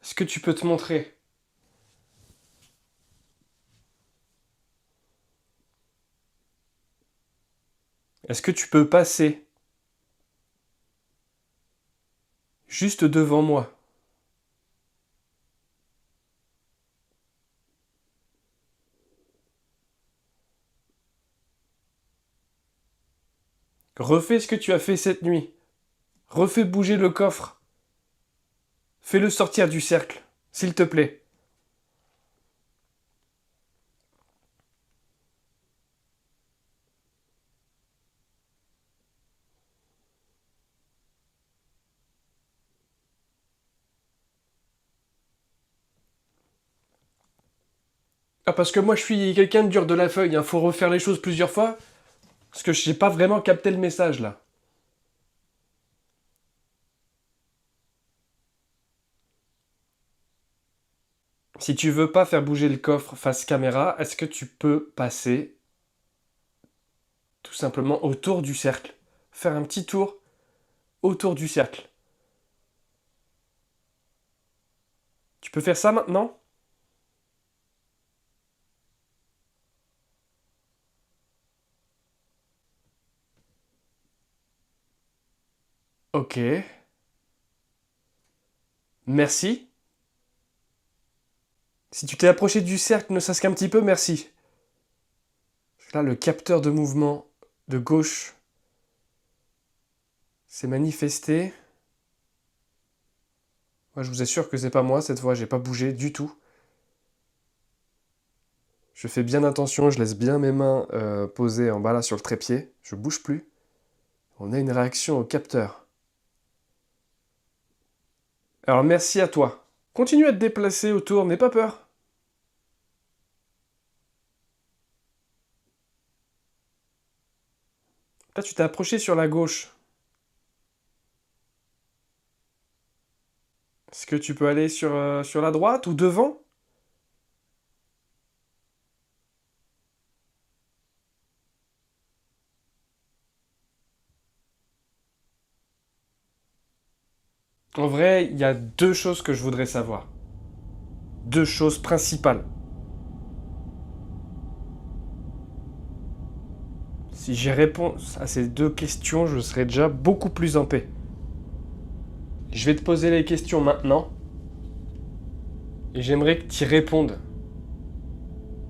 Est-ce que tu peux te montrer ? Est-ce que tu peux passer juste devant moi ? Refais ce que tu as fait cette nuit. Refais bouger le coffre. Fais-le sortir du cercle, s'il te plaît. Ah, parce que moi je suis quelqu'un de dur de la feuille, faut refaire les choses plusieurs fois. Parce que j'ai pas vraiment capté le message là. Si tu veux pas faire bouger le coffre face caméra, est-ce que tu peux passer tout simplement autour du cercle? Faire un petit tour autour du cercle. Tu peux faire ça maintenant? Ok. Merci. Si tu t'es approché du cercle, ne serait-ce qu'un petit peu, merci. Là, le capteur de mouvement de gauche s'est manifesté. Moi, je vous assure que c'est pas moi, cette fois, j'ai pas bougé du tout. Je fais bien attention, je laisse bien mes mains posées en bas là sur le trépied. Je bouge plus. On a une réaction au capteur. Alors merci à toi. Continue à te déplacer autour, n'aie pas peur. Là, tu t'es approché sur la gauche. Est-ce que tu peux aller sur la droite ou devant ? En vrai, il y a 2 choses que je voudrais savoir. 2 choses principales. Si j'y réponds à ces 2 questions, je serai déjà beaucoup plus en paix. Je vais te poser les questions maintenant. Et j'aimerais que tu y répondes.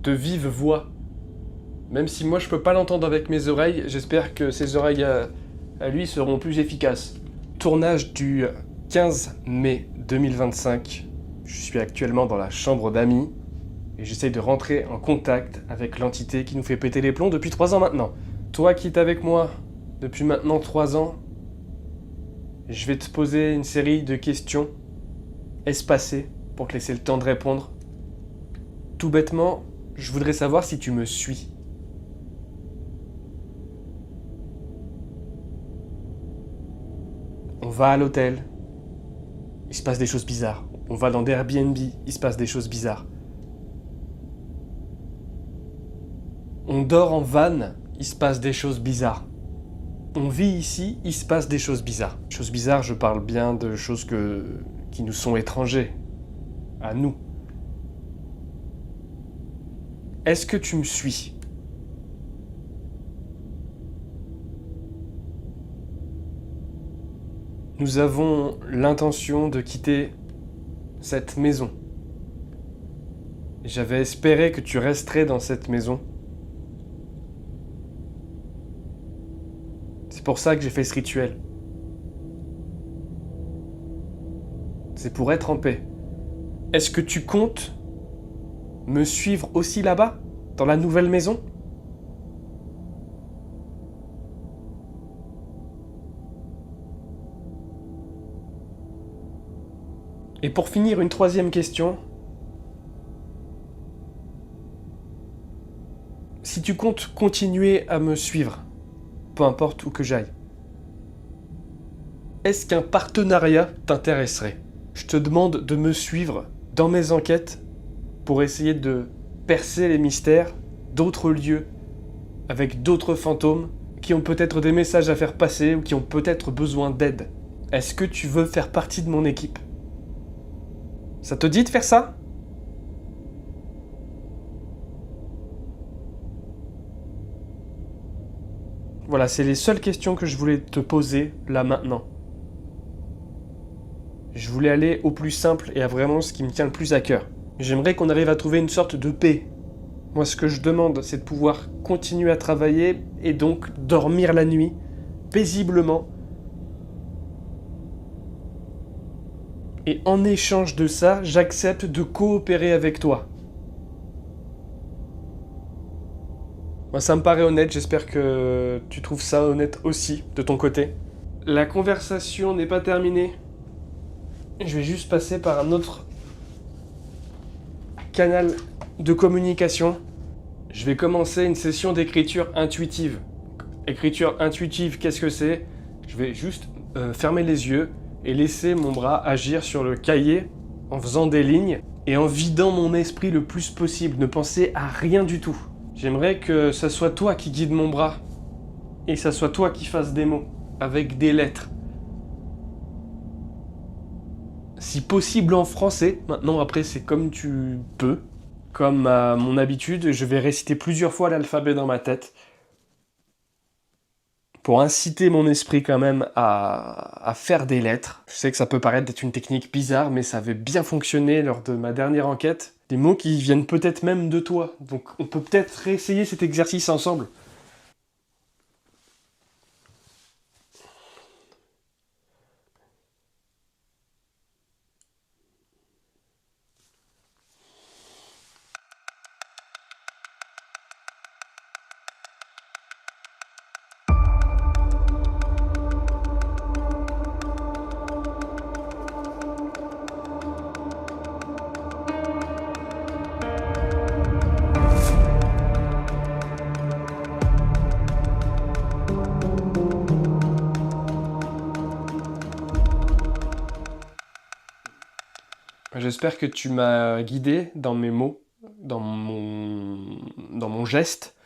De vive voix. Même si moi je peux pas l'entendre avec mes oreilles, j'espère que ses oreilles à lui seront plus efficaces. Tournage du 15 mai 2025. Je suis actuellement dans la chambre d'amis. Et j'essaye de rentrer en contact avec l'entité qui nous fait péter les plombs depuis 3 ans maintenant. Toi qui es avec moi depuis maintenant 3 ans, je vais te poser une série de questions espacées pour te laisser le temps de répondre. Tout bêtement, je voudrais savoir si tu me suis. On va à l'hôtel, il se passe des choses bizarres. On va dans des Airbnb, il se passe des choses bizarres. On dort en van, il se passe des choses bizarres. On vit ici, il se passe des choses bizarres. Choses bizarres, je parle bien de choses qui nous sont étrangères, à nous. Est-ce que tu me suis ? Nous avons l'intention de quitter cette maison. J'avais espéré que tu resterais dans cette maison. C'est pour ça que j'ai fait ce rituel. C'est pour être en paix. Est-ce que tu comptes me suivre aussi là-bas, dans la nouvelle maison ? Et pour finir, une 3e question. Si tu comptes continuer à me suivre, peu importe où que j'aille, est-ce qu'un partenariat t'intéresserait ? Je te demande de me suivre dans mes enquêtes pour essayer de percer les mystères d'autres lieux, avec d'autres fantômes qui ont peut-être des messages à faire passer ou qui ont peut-être besoin d'aide. Est-ce que tu veux faire partie de mon équipe ? Ça te dit de faire ça ? Voilà, c'est les seules questions que je voulais te poser là maintenant. Je voulais aller au plus simple et à vraiment ce qui me tient le plus à cœur. J'aimerais qu'on arrive à trouver une sorte de paix. Moi, ce que je demande, c'est de pouvoir continuer à travailler et donc dormir la nuit, paisiblement. Et en échange de ça, j'accepte de coopérer avec toi. Moi, ça me paraît honnête, j'espère que tu trouves ça honnête aussi, de ton côté. La conversation n'est pas terminée. Je vais juste passer par un autre canal de communication. Je vais commencer une session d'écriture intuitive. Écriture intuitive, qu'est-ce que c'est ? Je vais juste fermer les yeux et laisser mon bras agir sur le cahier en faisant des lignes et en vidant mon esprit le plus possible, ne penser à rien du tout. J'aimerais que ça soit toi qui guide mon bras et que ça soit toi qui fasses des mots avec des lettres. Si possible en français, maintenant après c'est comme tu peux. Comme à mon habitude, je vais réciter plusieurs fois l'alphabet dans ma tête pour inciter mon esprit quand même à faire des lettres. Je sais que ça peut paraître être une technique bizarre, mais ça avait bien fonctionné lors de ma dernière enquête. Des mots qui viennent peut-être même de toi. Donc on peut peut-être réessayer cet exercice ensemble. J'espère que tu m'as guidé dans mes mots, dans mon geste,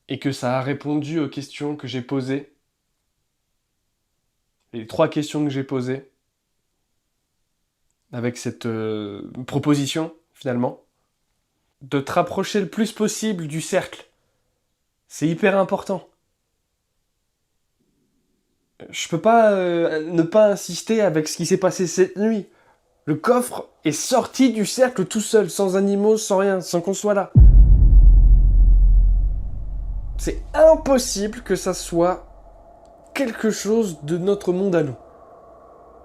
et que ça a répondu aux questions que j'ai posées. Les 3 questions que j'ai posées. Avec cette proposition, finalement, de te rapprocher le plus possible du cercle. C'est hyper important. Je peux pas ne pas insister avec ce qui s'est passé cette nuit. Le coffre est sorti du cercle tout seul, sans animaux, sans rien, sans qu'on soit là. C'est impossible que ça soit quelque chose de notre monde à nous.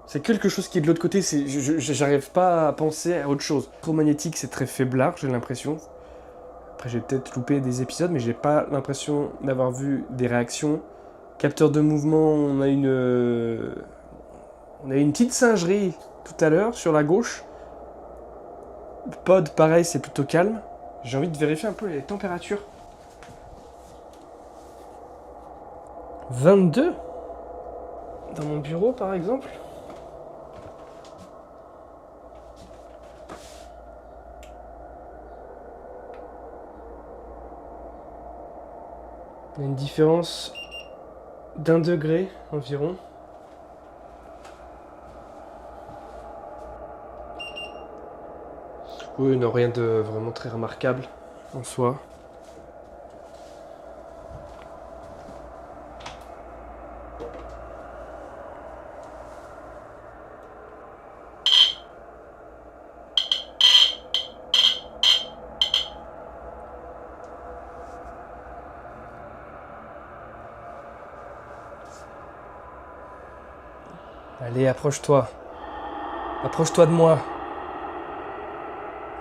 C'est quelque chose qui est de l'autre côté, j'arrive pas à penser à autre chose. Électromagnétique, c'est très faiblard, j'ai l'impression. Après, j'ai peut-être loupé des épisodes, mais j'ai pas l'impression d'avoir vu des réactions. Capteur de mouvement, on a une petite singerie tout à l'heure, sur la gauche. Pod, pareil, c'est plutôt calme. J'ai envie de vérifier un peu les températures. 22 dans mon bureau, par exemple. Il y a une différence d'1 degré environ. Oui, non, rien de vraiment très remarquable en soi. Allez, approche-toi. Approche-toi de moi.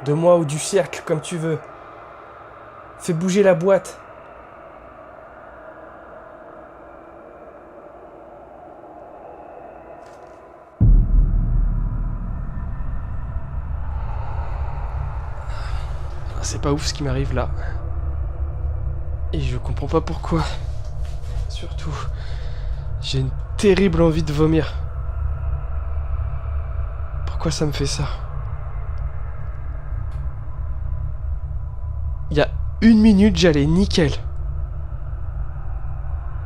De moi ou du cercle, comme tu veux. Fais bouger la boîte. C'est pas ouf ce qui m'arrive là. Et je comprends pas pourquoi. Surtout, j'ai une terrible envie de vomir. Pourquoi ça me fait ça? Il y a 1 minute, j'allais nickel.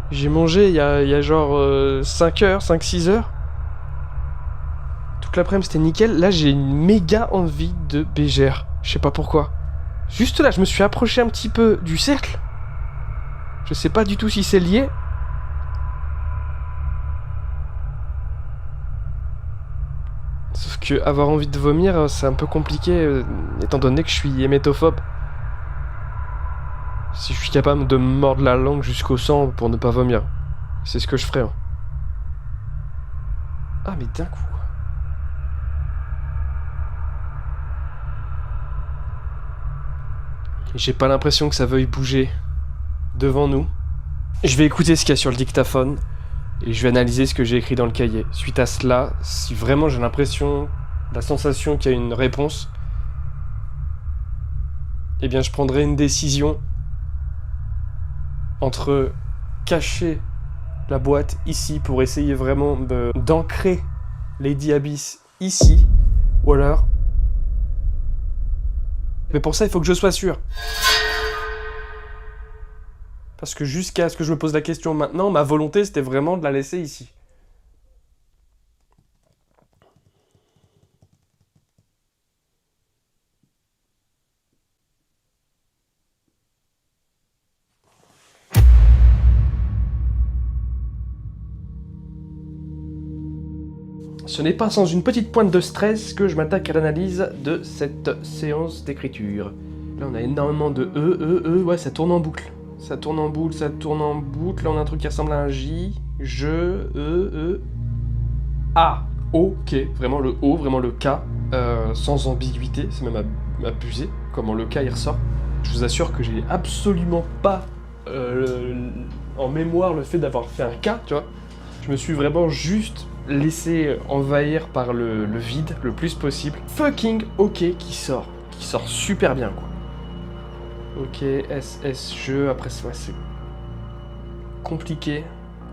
J'ai mangé il y a genre 5 heures, 5-6 heures. Toute l'après-midi c'était nickel. Là j'ai une méga envie de bégère. Je sais pas pourquoi. Juste là, je me suis approché un petit peu du cercle. Je sais pas du tout si c'est lié. Sauf que avoir envie de vomir, c'est un peu compliqué, étant donné que je suis hémétophobe. Si je suis capable de me mordre la langue jusqu'au sang pour ne pas vomir, c'est ce que je ferais. Hein. Ah mais d'un coup... J'ai pas l'impression que ça veuille bouger devant nous. Je vais écouter ce qu'il y a sur le dictaphone et je vais analyser ce que j'ai écrit dans le cahier. Suite à cela, si vraiment j'ai l'impression, la sensation qu'il y a une réponse, eh bien je prendrai une décision entre cacher la boîte ici pour essayer vraiment d'ancrer Lady Abyss ici, ou alors... Mais pour ça, il faut que je sois sûr. Parce que jusqu'à ce que je me pose la question maintenant, ma volonté, c'était vraiment de la laisser ici. Ce n'est pas sans une petite pointe de stress que je m'attaque à l'analyse de cette séance d'écriture. Là, on a énormément de ouais, ça tourne en boucle. Ça tourne en boucle, ça tourne en boucle. Là, on a un truc qui ressemble à un J. A. OK. Vraiment le O, vraiment le K. Sans ambiguïté. C'est même abusé comment le K, il ressort. Je vous assure que j'ai absolument pas en mémoire le fait d'avoir fait un K, tu vois. Je me suis vraiment juste laissé envahir par le vide le plus possible. Fucking OK qui sort super bien, quoi. OK, SSE, après ouais, c'est compliqué.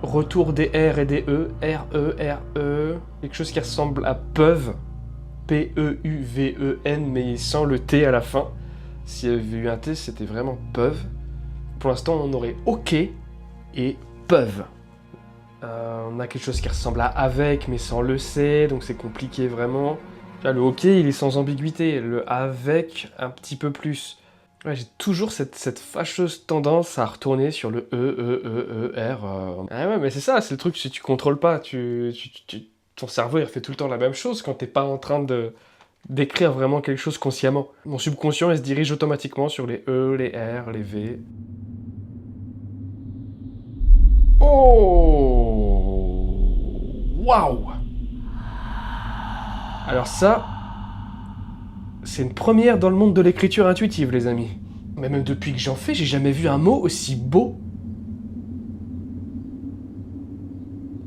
Retour des R et des E, RE, quelque chose qui ressemble à PEUVEN, PEUVEN, mais sans le T à la fin. S'il y avait eu un T, c'était vraiment PEUV. Pour l'instant, on aurait OK et PEUV. On a quelque chose qui ressemble à avec, mais sans le C, donc c'est compliqué vraiment. Là, le OK, il est sans ambiguïté. Le avec, un petit peu plus. Ouais, j'ai toujours cette fâcheuse tendance à retourner sur le R. Ah ouais, mais c'est ça, c'est le truc, si tu contrôles pas, ton cerveau il refait tout le temps la même chose quand t'es pas en train d'écrire vraiment quelque chose consciemment. Mon subconscient il se dirige automatiquement sur les E, les R, les V. Oh! Waouh! Alors ça, c'est une première dans le monde de l'écriture intuitive, les amis. Mais même depuis que j'en fais, j'ai jamais vu un mot aussi beau.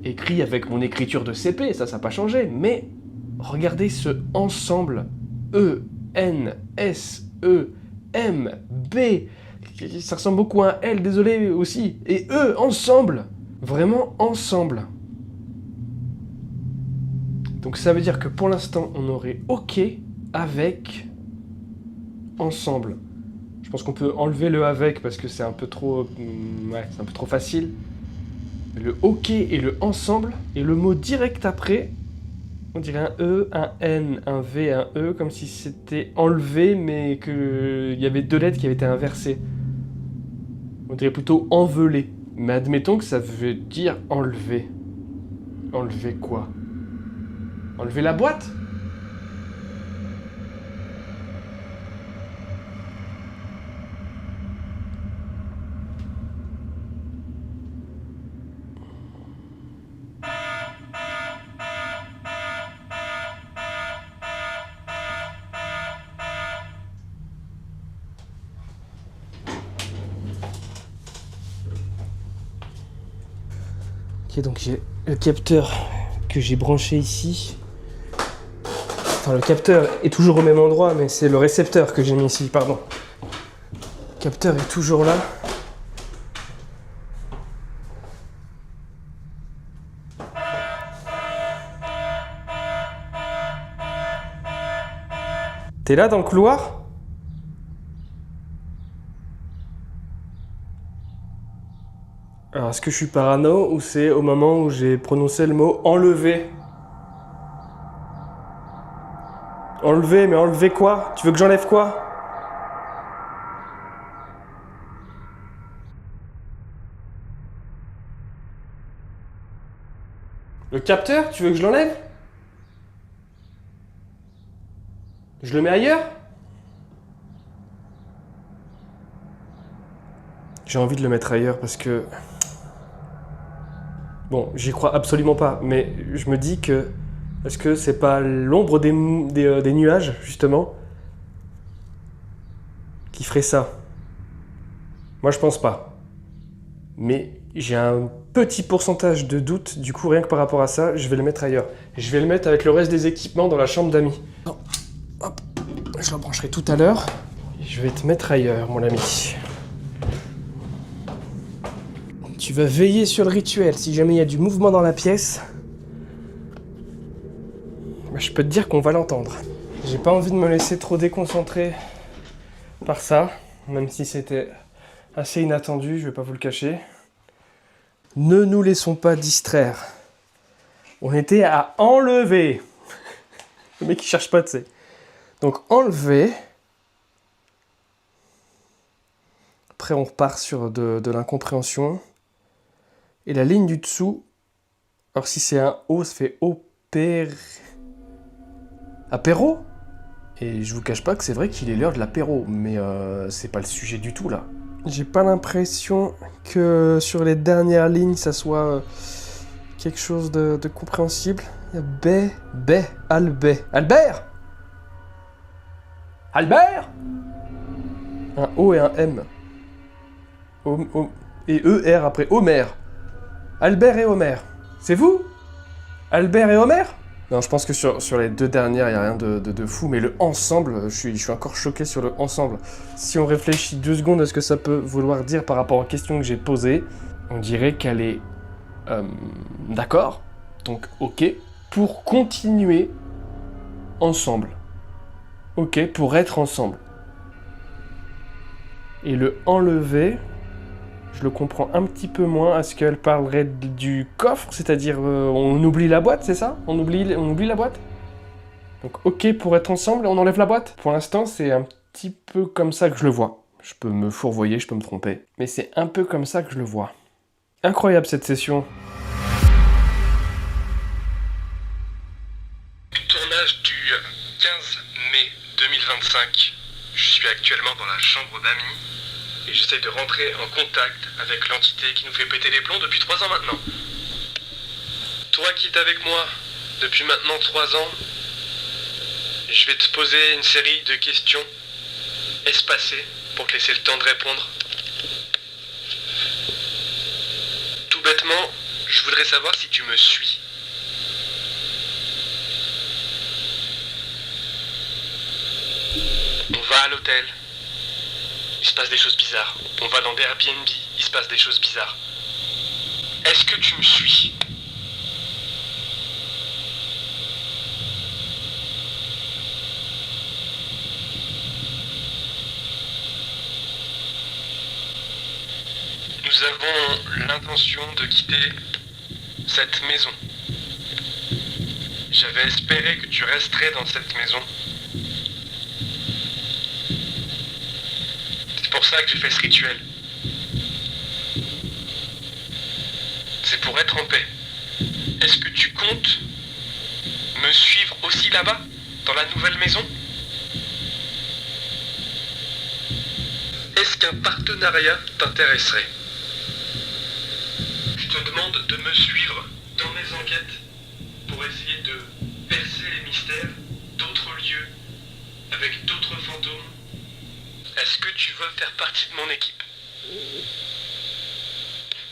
Écrit avec mon écriture de CP, ça n'a pas changé, mais regardez ce ensemble. E, N, S, E, M, B. Ça ressemble beaucoup à un L, désolé aussi. Et E, ensemble. Vraiment ensemble. Donc ça veut dire que pour l'instant, on aurait OK avec ensemble. Je pense qu'on peut enlever le avec parce que c'est un peu trop... c'est un peu trop facile. Le OK et le ensemble, et le mot direct après, on dirait un E, un N, un V, un E, comme si c'était enlevé, mais qu'il y avait deux lettres qui avaient été inversées. On dirait plutôt envelé. Mais admettons que ça veut dire enlever. Enlever quoi? Enlever la boîte? Ok, donc j'ai le capteur que j'ai branché ici. Enfin, le capteur est toujours au même endroit, mais c'est le récepteur que j'ai mis ici, pardon. Le capteur est toujours là. T'es là dans le couloir ? Alors, est-ce que je suis parano ou c'est au moment où j'ai prononcé le mot enlever? Enlever, mais enlever quoi? Tu veux que j'enlève quoi? Le capteur, tu veux que je l'enlève? Je le mets ailleurs? J'ai envie de le mettre ailleurs parce que... Bon, j'y crois absolument pas, mais je me dis que... Est-ce que c'est pas l'ombre des nuages, justement, qui ferait ça? Moi, je pense pas. Mais j'ai un petit pourcentage de doute, du coup, rien que par rapport à ça, je vais le mettre ailleurs. Je vais le mettre avec le reste des équipements dans la chambre d'amis. Hop, je le brancherai tout à l'heure. Je vais te mettre ailleurs, mon ami. Tu vas veiller sur le rituel. Si jamais il y a du mouvement dans la pièce, je peux te dire qu'on va l'entendre. J'ai pas envie de me laisser trop déconcentrer par ça, même si c'était assez inattendu, je vais pas vous le cacher. Ne nous laissons pas distraire. On était à enlever. Le mec qui cherche pas, tu sais. Donc enlever. Après on repart sur de l'incompréhension. Et la ligne du dessous, alors si c'est un O, ça fait apéro. Et je vous cache pas que c'est vrai qu'il est l'heure de l'apéro, mais c'est pas le sujet du tout là. J'ai pas l'impression que sur les dernières lignes ça soit quelque chose de compréhensible. Il y a Albert Un O et un M. Et ER après Homer. Albert et Homer. C'est vous? Albert et Homer? Non, je pense que sur les deux dernières, il n'y a rien de fou, mais le ensemble, je suis encore choqué sur le ensemble. Si on réfléchit 2 secondes à ce que ça peut vouloir dire par rapport aux questions que j'ai posées, on dirait qu'elle est d'accord, donc OK, pour continuer ensemble. OK, pour être ensemble. Et le enlever, je le comprends un petit peu moins. Est-ce qu'elle parlerait du coffre, c'est-à-dire on oublie la boîte, c'est ça? On oublie la boîte? Donc OK pour être ensemble, on enlève la boîte? Pour l'instant, c'est un petit peu comme ça que je le vois. Je peux me fourvoyer, je peux me tromper. Mais c'est un peu comme ça que je le vois. Incroyable cette session. Tournage du 15 mai 2025. Je suis actuellement dans la chambre d'amis et j'essaie de rentrer en contact avec l'entité qui nous fait péter les plombs depuis 3 ans maintenant. Toi qui es avec moi depuis maintenant 3 ans, je vais te poser une série de questions espacées pour te laisser le temps de répondre. Tout bêtement, je voudrais savoir si tu me suis. On va à l'hôtel, il se passe des choses bizarres. On va dans des Airbnb, il se passe des choses bizarres. Est-ce que tu me suis ? Nous avons l'intention de quitter cette maison. J'avais espéré que tu resterais dans cette maison. C'est pour ça que j'ai fait ce rituel. C'est pour être en paix. Est-ce que tu comptes me suivre aussi là-bas, dans la nouvelle maison ? Est-ce qu'un partenariat t'intéresserait ? Je te demande de me suivre dans mes enquêtes pour essayer de percer les mystères d'autres lieux, avec d'autres fantômes. Est-ce que tu veux faire partie de mon équipe ?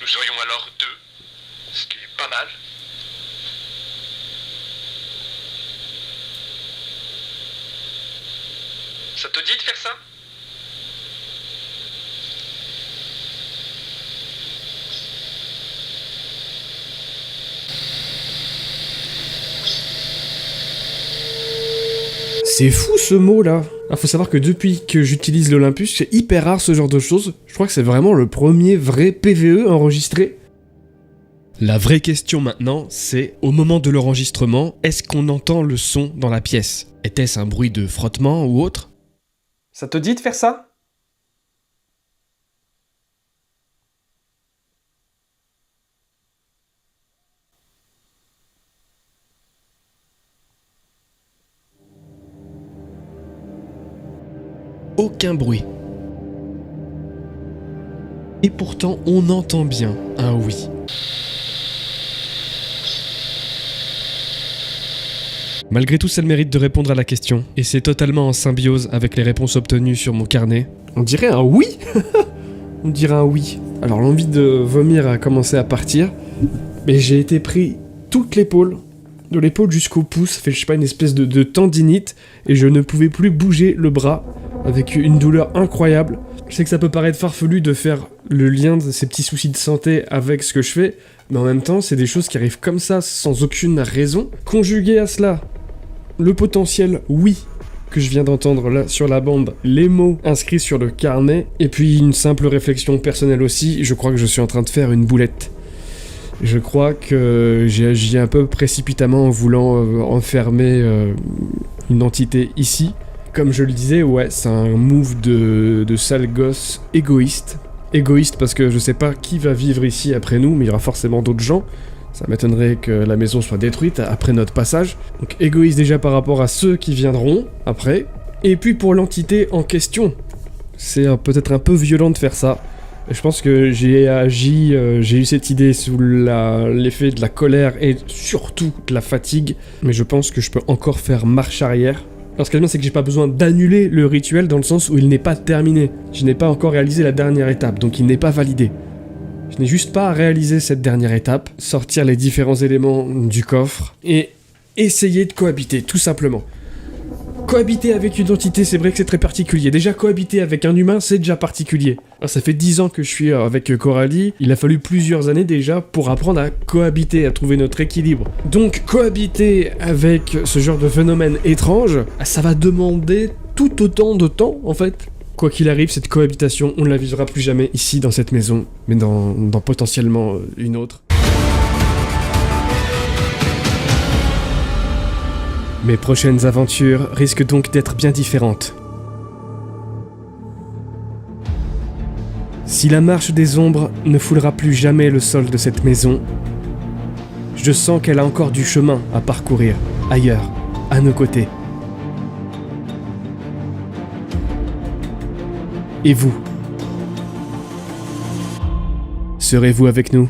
Nous serions alors 2, ce qui est pas mal. Ça te dit de faire ça ? C'est fou ce mot-là. Ah, faut savoir que depuis que j'utilise l'Olympus, c'est hyper rare ce genre de choses. Je crois que c'est vraiment le premier vrai PVE enregistré. La vraie question maintenant, c'est, au moment de l'enregistrement, est-ce qu'on entend le son dans la pièce ? Était-ce un bruit de frottement ou autre ? Ça te dit de faire ça ? Aucun bruit. Et pourtant, on entend bien un oui. Malgré tout, ça a le mérite de répondre à la question, et c'est totalement en symbiose avec les réponses obtenues sur mon carnet. On dirait un oui. On dirait un oui. Alors l'envie de vomir a commencé à partir, mais j'ai été pris toute l'épaule, de l'épaule jusqu'au pouce, ça fait je sais pas une espèce de tendinite, et je ne pouvais plus bouger le bras, avec une douleur incroyable. Je sais que ça peut paraître farfelu de faire le lien de ces petits soucis de santé avec ce que je fais, mais en même temps, c'est des choses qui arrivent comme ça, sans aucune raison. Conjugué à cela, le potentiel oui que je viens d'entendre là sur la bande, les mots inscrits sur le carnet, et puis une simple réflexion personnelle aussi, je crois que je suis en train de faire une boulette. Je crois que j'ai agi un peu précipitamment en voulant enfermer une entité ici. Comme je le disais, ouais, c'est un move de sale gosse égoïste. Égoïste parce que je sais pas qui va vivre ici après nous, mais il y aura forcément d'autres gens. Ça m'étonnerait que la maison soit détruite après notre passage. Donc égoïste déjà par rapport à ceux qui viendront après. Et puis pour l'entité en question. C'est peut-être un peu violent de faire ça. Et je pense que j'ai agi, j'ai eu cette idée sous l'effet de la colère et surtout de la fatigue. Mais je pense que je peux encore faire marche arrière. Alors ce qui est bien, c'est que j'ai pas besoin d'annuler le rituel dans le sens où il n'est pas terminé. Je n'ai pas encore réalisé la dernière étape, donc il n'est pas validé. Je n'ai juste pas à réaliser cette dernière étape, sortir les différents éléments du coffre et essayer de cohabiter, tout simplement. Cohabiter avec une entité, c'est vrai que c'est très particulier. Déjà, cohabiter avec un humain, c'est déjà particulier. Alors, ça fait 10 ans que je suis avec Coralie. Il a fallu plusieurs années déjà pour apprendre à cohabiter, à trouver notre équilibre. Donc, cohabiter avec ce genre de phénomène étrange, ça va demander tout autant de temps, en fait. Quoi qu'il arrive, cette cohabitation, on ne la vivra plus jamais ici, dans cette maison, mais dans potentiellement une autre. Mes prochaines aventures risquent donc d'être bien différentes. Si la marche des ombres ne foulera plus jamais le sol de cette maison, je sens qu'elle a encore du chemin à parcourir, ailleurs, à nos côtés. Et vous ? Serez-vous avec nous ?